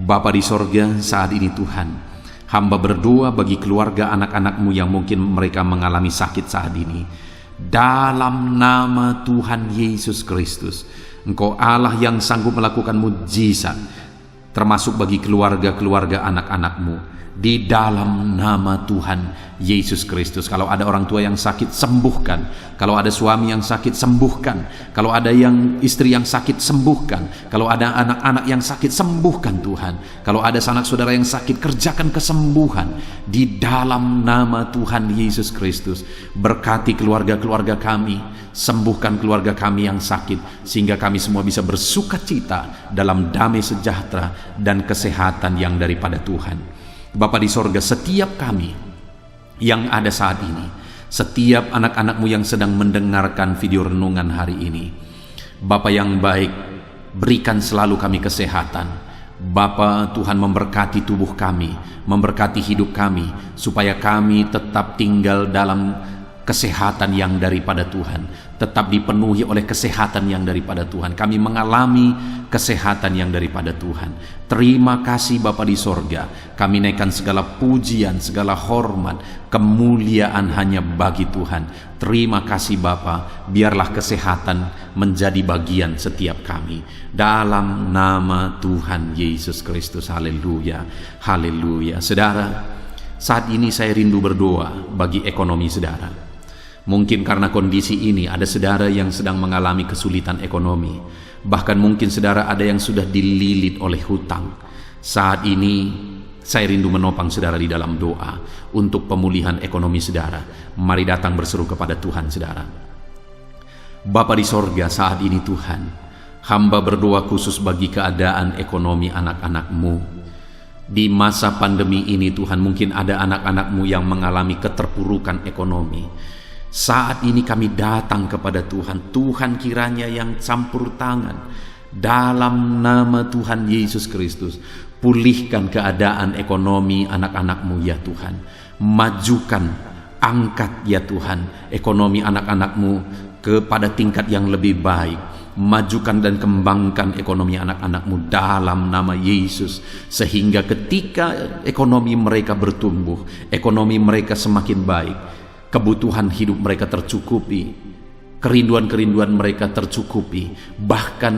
Speaker 1: Bapa di sorga, saat ini Tuhan, hamba berdoa bagi keluarga anak-anak-Mu yang mungkin mereka mengalami sakit saat ini. Dalam nama Tuhan Yesus Kristus, Engkau Allah yang sanggup melakukan mujizat, termasuk bagi keluarga-keluarga anak-anak-Mu. Di dalam nama Tuhan Yesus Kristus. Kalau ada orang tua yang sakit, sembuhkan. Kalau ada suami yang sakit, sembuhkan. Kalau ada yang istri yang sakit, sembuhkan. Kalau ada anak-anak yang sakit, sembuhkan Tuhan. Kalau ada sanak saudara yang sakit, kerjakan kesembuhan di dalam nama Tuhan Yesus Kristus. Berkati keluarga-keluarga kami, sembuhkan keluarga kami yang sakit, sehingga kami semua bisa bersukacita dalam damai sejahtera dan kesehatan yang daripada Tuhan. Bapa di sorga, setiap kami yang ada saat ini, setiap anak-anak-Mu yang sedang mendengarkan video renungan hari ini, Bapa yang baik, berikan selalu kami kesehatan. Bapa, Tuhan memberkati tubuh kami, memberkati hidup kami, supaya kami tetap tinggal dalam kesehatan yang daripada Tuhan, tetap dipenuhi oleh kesehatan yang daripada Tuhan. Kami mengalami kesehatan yang daripada Tuhan. Terima kasih Bapa di sorga. Kami naikkan segala pujian, segala hormat, kemuliaan hanya bagi Tuhan. Terima kasih Bapa. Biarlah kesehatan menjadi bagian setiap kami. Dalam nama Tuhan Yesus Kristus. Haleluya, haleluya. Saudara, saat ini saya rindu berdoa bagi ekonomi saudara. Mungkin karena kondisi ini ada saudara yang sedang mengalami kesulitan ekonomi. Bahkan mungkin saudara ada yang sudah dililit oleh hutang. Saat ini saya rindu menopang saudara di dalam doa untuk pemulihan ekonomi saudara. Mari datang berseru kepada Tuhan saudara. Bapa di sorga, saat ini Tuhan, hamba berdoa khusus bagi keadaan ekonomi anak-anak-Mu. Di masa pandemi ini Tuhan, mungkin ada anak-anak-Mu yang mengalami keterpurukan ekonomi. Saat ini kami datang kepada Tuhan. Tuhan kiranya yang campur tangan dalam nama Tuhan Yesus Kristus. Pulihkan keadaan ekonomi anak-anak-Mu ya Tuhan. Majukan, angkat ya Tuhan ekonomi anak-anak-Mu kepada tingkat yang lebih baik. Majukan dan kembangkan ekonomi anak-anak-Mu dalam nama Yesus, sehingga ketika ekonomi mereka bertumbuh, ekonomi mereka semakin baik, kebutuhan hidup mereka tercukupi, kerinduan-kerinduan mereka tercukupi. Bahkan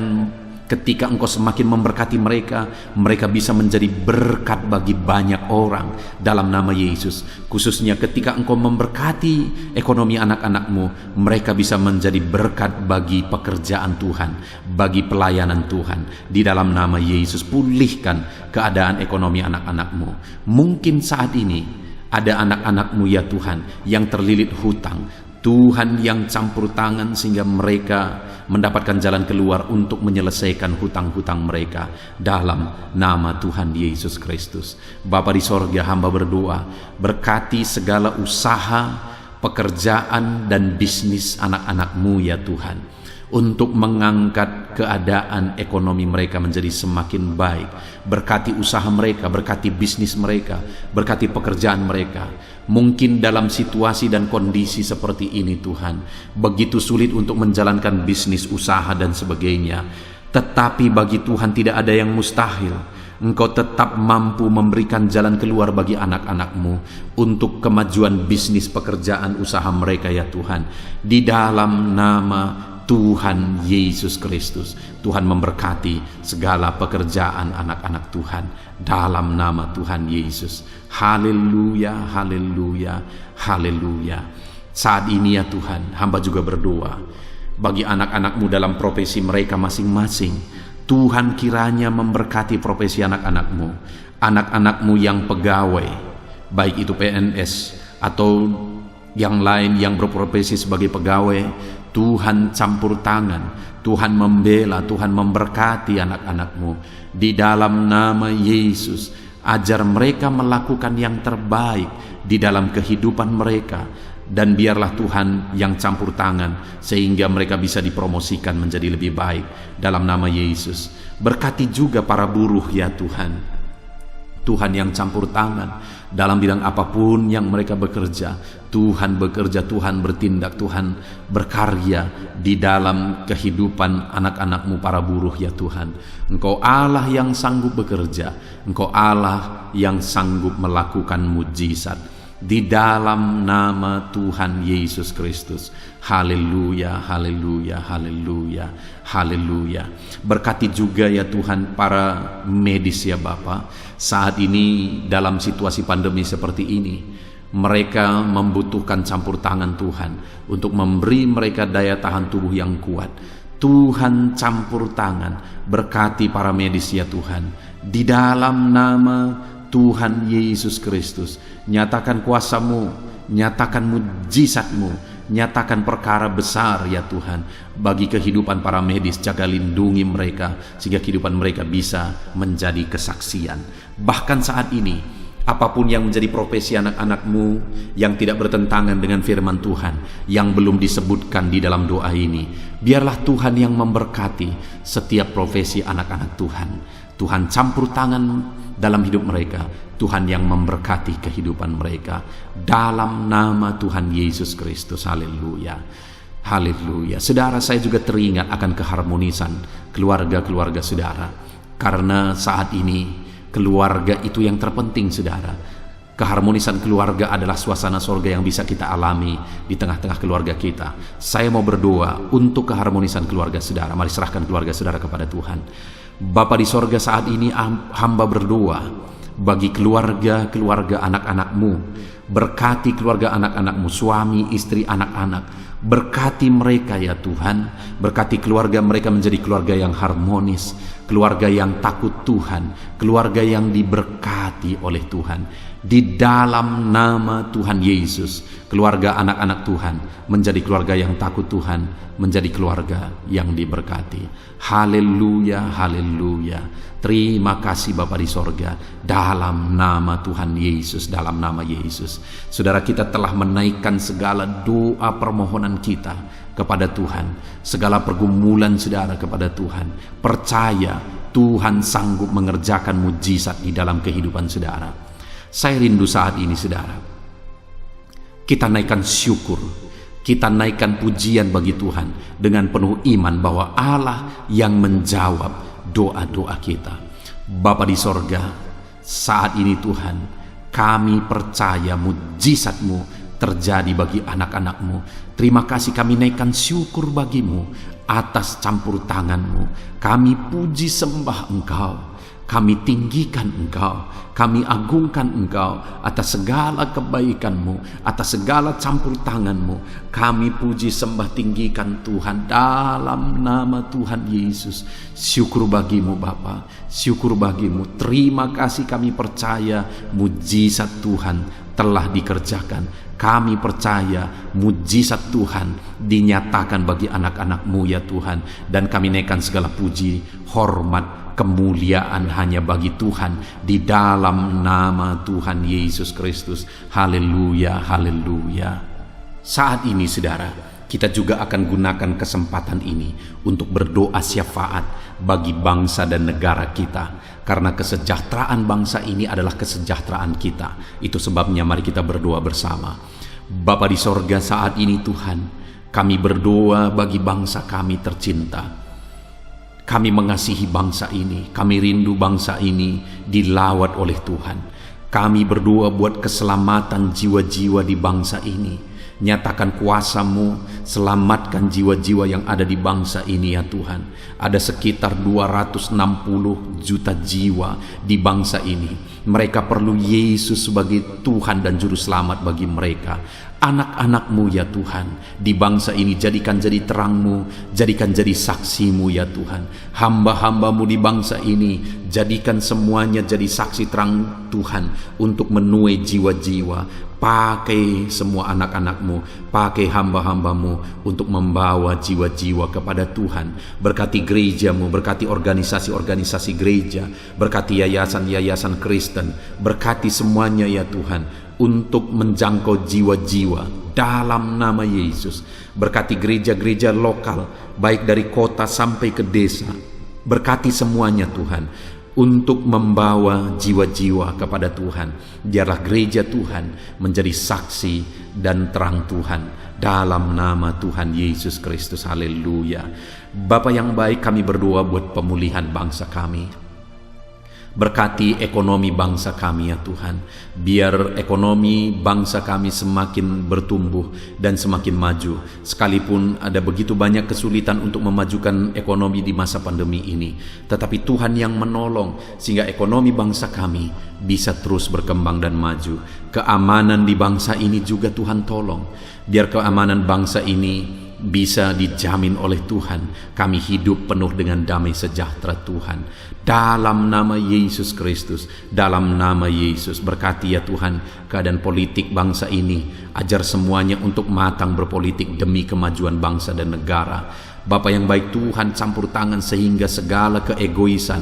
Speaker 1: ketika Engkau semakin memberkati mereka, mereka bisa menjadi berkat bagi banyak orang dalam nama Yesus. Khususnya ketika Engkau memberkati ekonomi anak-anak-Mu, mereka bisa menjadi berkat bagi pekerjaan Tuhan, bagi pelayanan Tuhan. Di dalam nama Yesus, pulihkan keadaan ekonomi anak-anak-Mu. Mungkin saat ini ada anak-anak-Mu ya Tuhan yang terlilit hutang. Tuhan yang campur tangan sehingga mereka mendapatkan jalan keluar untuk menyelesaikan hutang-hutang mereka dalam nama Tuhan Yesus Kristus. Bapa di sorga, hamba berdoa, berkati segala usaha, pekerjaan dan bisnis anak-anak-Mu ya Tuhan, untuk mengangkat keadaan ekonomi mereka menjadi semakin baik. Berkati usaha mereka, berkati bisnis mereka, berkati pekerjaan mereka. Mungkin dalam situasi dan kondisi seperti ini Tuhan, begitu sulit untuk menjalankan bisnis, usaha dan sebagainya. Tetapi bagi Tuhan tidak ada yang mustahil. Engkau tetap mampu memberikan jalan keluar bagi anak-anak-Mu untuk kemajuan bisnis, pekerjaan, usaha mereka ya Tuhan. Di dalam nama Tuhan Yesus Kristus. Tuhan memberkati segala pekerjaan anak-anak Tuhan dalam nama Tuhan Yesus. Haleluya, haleluya, haleluya. Saat ini ya Tuhan, hamba juga berdoa bagi anak-anak-Mu dalam profesi mereka masing-masing. Tuhan kiranya memberkati profesi anak-anak-Mu, anak-anak-Mu yang pegawai, baik itu PNS atau yang lain yang berprofesi sebagai pegawai. Tuhan campur tangan, Tuhan membela, Tuhan memberkati anak-anak-Mu di dalam nama Yesus. Ajar mereka melakukan yang terbaik di dalam kehidupan mereka, dan biarlah Tuhan yang campur tangan sehingga mereka bisa dipromosikan menjadi lebih baik dalam nama Yesus. Berkati juga para buruh ya Tuhan, Tuhan yang campur tangan dalam bidang apapun yang mereka bekerja. Tuhan bekerja, Tuhan bertindak, Tuhan berkarya di dalam kehidupan anak-anak-Mu para buruh ya Tuhan. Engkau Allah yang sanggup bekerja, Engkau Allah yang sanggup melakukan mujizat di dalam nama Tuhan Yesus Kristus. Haleluya, haleluya, haleluya, haleluya. Berkati juga ya Tuhan para medis ya Bapa. Saat ini dalam situasi pandemi seperti ini, mereka membutuhkan campur tangan Tuhan untuk memberi mereka daya tahan tubuh yang kuat. Tuhan campur tangan, berkati para medis ya Tuhan di dalam nama Tuhan Yesus Kristus. Nyatakan kuasa-Mu, nyatakan mujizat-Mu, nyatakan perkara besar ya Tuhan bagi kehidupan para medis. Jaga lindungi mereka sehingga kehidupan mereka bisa menjadi kesaksian. Bahkan saat ini, apapun yang menjadi profesi anak-anak-Mu yang tidak bertentangan dengan firman Tuhan yang belum disebutkan di dalam doa ini, biarlah Tuhan yang memberkati setiap profesi anak-anak Tuhan. Tuhan campur tangan dalam hidup mereka, Tuhan yang memberkati kehidupan mereka dalam nama Tuhan Yesus Kristus. Haleluya, haleluya. Saudara, saya juga teringat akan keharmonisan keluarga-keluarga saudara, karena saat ini keluarga itu yang terpenting saudara. Keharmonisan keluarga adalah suasana sorga yang bisa kita alami di tengah-tengah keluarga kita. Saya mau berdoa untuk keharmonisan keluarga saudara. Mari serahkan keluarga saudara kepada Tuhan. Bapa di sorga, saat ini hamba berdoa bagi keluarga-keluarga anak-anak-Mu. Berkati keluarga anak-anak-Mu, suami, istri, anak-anak. Berkati mereka ya Tuhan. Berkati keluarga mereka menjadi keluarga yang harmonis, keluarga yang takut Tuhan, keluarga yang diberkati oleh Tuhan. Di dalam nama Tuhan Yesus, keluarga anak-anak Tuhan menjadi keluarga yang takut Tuhan, menjadi keluarga yang diberkati. Haleluya, haleluya. Terima kasih Bapa di sorga, dalam nama Tuhan Yesus, dalam nama Yesus. Saudara, kita telah menaikkan segala doa permohonan kita kepada Tuhan, segala pergumulan saudara kepada Tuhan. Percaya Tuhan sanggup mengerjakan mujizat di dalam kehidupan saudara. Saya rindu saat ini saudara, kita naikkan syukur, kita naikkan pujian bagi Tuhan dengan penuh iman bahwa Allah yang menjawab doa-doa kita. Bapa di sorga, saat ini Tuhan, kami percaya mujizat-Mu terjadi bagi anak-anak-Mu. Terima kasih, kami naikkan syukur bagi-Mu atas campur tangan-Mu. Kami puji sembah Engkau, kami tinggikan Engkau, kami agungkan Engkau atas segala kebaikan-Mu, atas segala campur tangan-Mu. Kami puji sembah tinggikan Tuhan dalam nama Tuhan Yesus. Syukur bagi-Mu Bapa, syukur bagi-Mu. Terima kasih, kami percaya mujizat Tuhan telah dikerjakan. Kami percaya mujizat Tuhan dinyatakan bagi anak-anak-Mu ya Tuhan. Dan kami naikkan segala puji, hormat, kemuliaan hanya bagi Tuhan di dalam nama Tuhan Yesus Kristus. Haleluya, haleluya. Saat ini saudara, kita juga akan gunakan kesempatan ini untuk berdoa syafaat bagi bangsa dan negara kita, karena kesejahteraan bangsa ini adalah kesejahteraan kita. Itu sebabnya mari kita berdoa bersama. Bapa di sorga, saat ini Tuhan, kami berdoa bagi bangsa kami tercinta. Kami mengasihi bangsa ini, kami rindu bangsa ini dilawat oleh Tuhan. Kami berdoa buat keselamatan jiwa-jiwa di bangsa ini. Nyatakan kuasa-Mu, selamatkan jiwa-jiwa yang ada di bangsa ini ya Tuhan. Ada sekitar 260 juta jiwa di bangsa ini. Mereka perlu Yesus sebagai Tuhan dan Juru Selamat bagi mereka. Anak-anak-Mu ya Tuhan, di bangsa ini jadikan jadi terang-Mu, jadikan jadi saksi-Mu ya Tuhan. Hamba-hamba-Mu di bangsa ini, jadikan semuanya jadi saksi terang Tuhan untuk menuai jiwa-jiwa. Pakai semua anak-anak-Mu, pakai hamba-hamba-Mu untuk membawa jiwa-jiwa kepada Tuhan. Berkati gereja-Mu, berkati organisasi-organisasi gereja, berkati yayasan-yayasan Kristen, berkati semuanya ya Tuhan untuk menjangkau jiwa-jiwa dalam nama Yesus. Berkati gereja-gereja lokal, baik dari kota sampai ke desa. Berkati semuanya Tuhan untuk membawa jiwa-jiwa kepada Tuhan. Biarlah gereja Tuhan menjadi saksi dan terang Tuhan dalam nama Tuhan Yesus Kristus. Haleluya. Bapa yang baik, kami berdoa buat pemulihan bangsa kami. Berkati ekonomi bangsa kami ya Tuhan. Biar ekonomi bangsa kami semakin bertumbuh dan semakin maju. Sekalipun ada begitu banyak kesulitan untuk memajukan ekonomi di masa pandemi ini, tetapi Tuhan yang menolong sehingga ekonomi bangsa kami bisa terus berkembang dan maju. Keamanan di bangsa ini juga Tuhan tolong. Biar keamanan bangsa ini bisa dijamin oleh Tuhan. Kami hidup penuh dengan damai sejahtera Tuhan. Dalam nama Yesus Kristus, dalam nama Yesus, berkati ya Tuhan keadaan politik bangsa ini. Ajar semuanya untuk matang berpolitik demi kemajuan bangsa dan negara. Bapa yang baik Tuhan, campur tangan sehingga segala keegoisan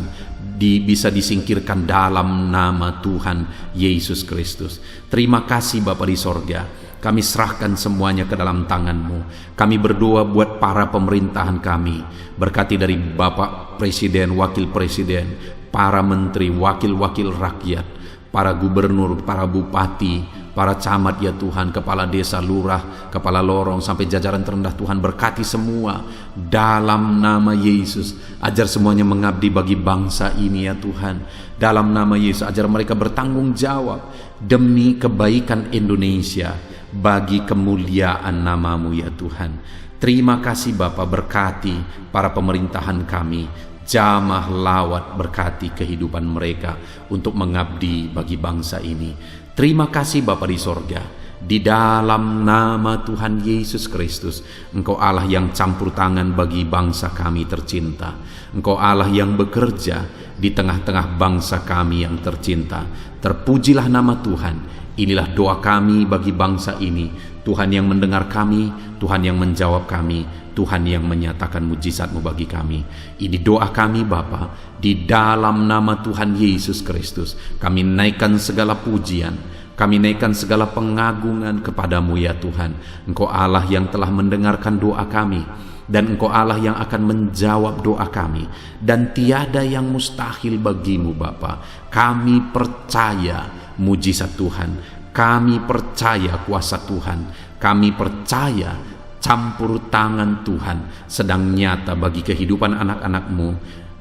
Speaker 1: bisa disingkirkan dalam nama Tuhan Yesus Kristus. Terima kasih Bapa di sorga. Kami serahkan semuanya ke dalam tangan-Mu. Kami berdoa buat para pemerintahan kami. Berkati dari Bapak Presiden, Wakil Presiden, para menteri, wakil-wakil rakyat, para gubernur, para bupati, para camat ya Tuhan, kepala desa, lurah, kepala lorong, sampai jajaran terendah Tuhan. Berkati semua dalam nama Yesus. Ajar semuanya mengabdi bagi bangsa ini ya Tuhan. Dalam nama Yesus, ajar mereka bertanggung jawab demi kebaikan Indonesia, bagi kemuliaan nama-Mu ya Tuhan. Terima kasih Bapa, berkati para pemerintahan kami, jamah lawat, berkati kehidupan mereka untuk mengabdi bagi bangsa ini. Terima kasih Bapa di sorga. Di dalam nama Tuhan Yesus Kristus, Engkau Allah yang campur tangan bagi bangsa kami tercinta. Engkau Allah yang bekerja di tengah-tengah bangsa kami yang tercinta. Terpujilah nama Tuhan. Inilah doa kami bagi bangsa ini. Tuhan yang mendengar kami, Tuhan yang menjawab kami, Tuhan yang menyatakan mujizat-Mu bagi kami. Ini doa kami Bapa, di dalam nama Tuhan Yesus Kristus. Kami naikkan segala pujian, kami naikkan segala pengagungan kepada-Mu ya Tuhan. Engkau Allah yang telah mendengarkan doa kami, dan Engkau Allah yang akan menjawab doa kami, dan tiada yang mustahil bagi-Mu Bapa. Kami percaya mujizat Tuhan, kami percaya kuasa Tuhan, kami percaya campur tangan Tuhan sedang nyata bagi kehidupan anak-anak-Mu,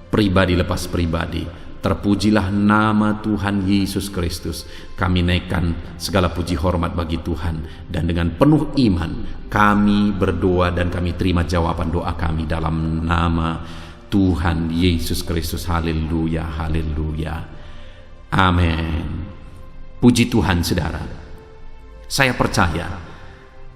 Speaker 1: pribadi lepas pribadi. Terpujilah nama Tuhan Yesus Kristus. Kami naikkan segala puji hormat bagi Tuhan, dan dengan penuh iman kami berdoa dan kami terima jawaban doa kami dalam nama Tuhan Yesus Kristus. Haleluya, haleluya, amin. Puji Tuhan saudara. Saya percaya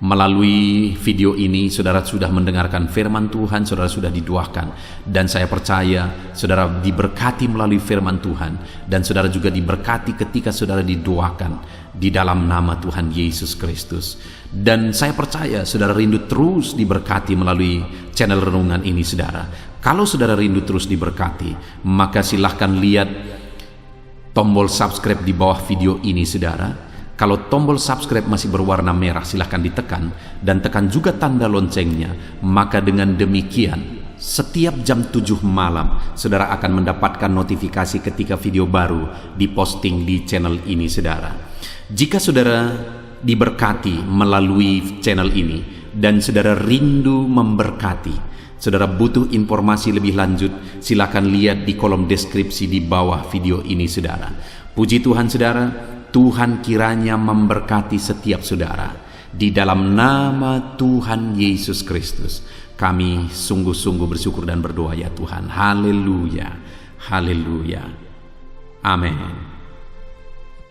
Speaker 1: melalui video ini saudara sudah mendengarkan firman Tuhan, saudara sudah didoakan, dan saya percaya saudara diberkati melalui firman Tuhan, dan saudara juga diberkati ketika saudara didoakan di dalam nama Tuhan Yesus Kristus. Dan saya percaya saudara rindu terus diberkati melalui channel renungan ini saudara. Kalau saudara rindu terus diberkati, maka silahkan lihat tombol subscribe di bawah video ini saudara. Kalau tombol subscribe masih berwarna merah, silahkan ditekan, dan tekan juga tanda loncengnya. Maka dengan demikian setiap jam 7 malam saudara akan mendapatkan notifikasi ketika video baru diposting di channel ini saudara. Jika saudara diberkati melalui channel ini dan saudara rindu memberkati, saudara butuh informasi lebih lanjut, silakan lihat di kolom deskripsi di bawah video ini saudara. Puji Tuhan saudara, Tuhan kiranya memberkati setiap saudara. Di dalam nama Tuhan Yesus Kristus, kami sungguh-sungguh bersyukur dan berdoa ya Tuhan. Haleluya, haleluya, amin.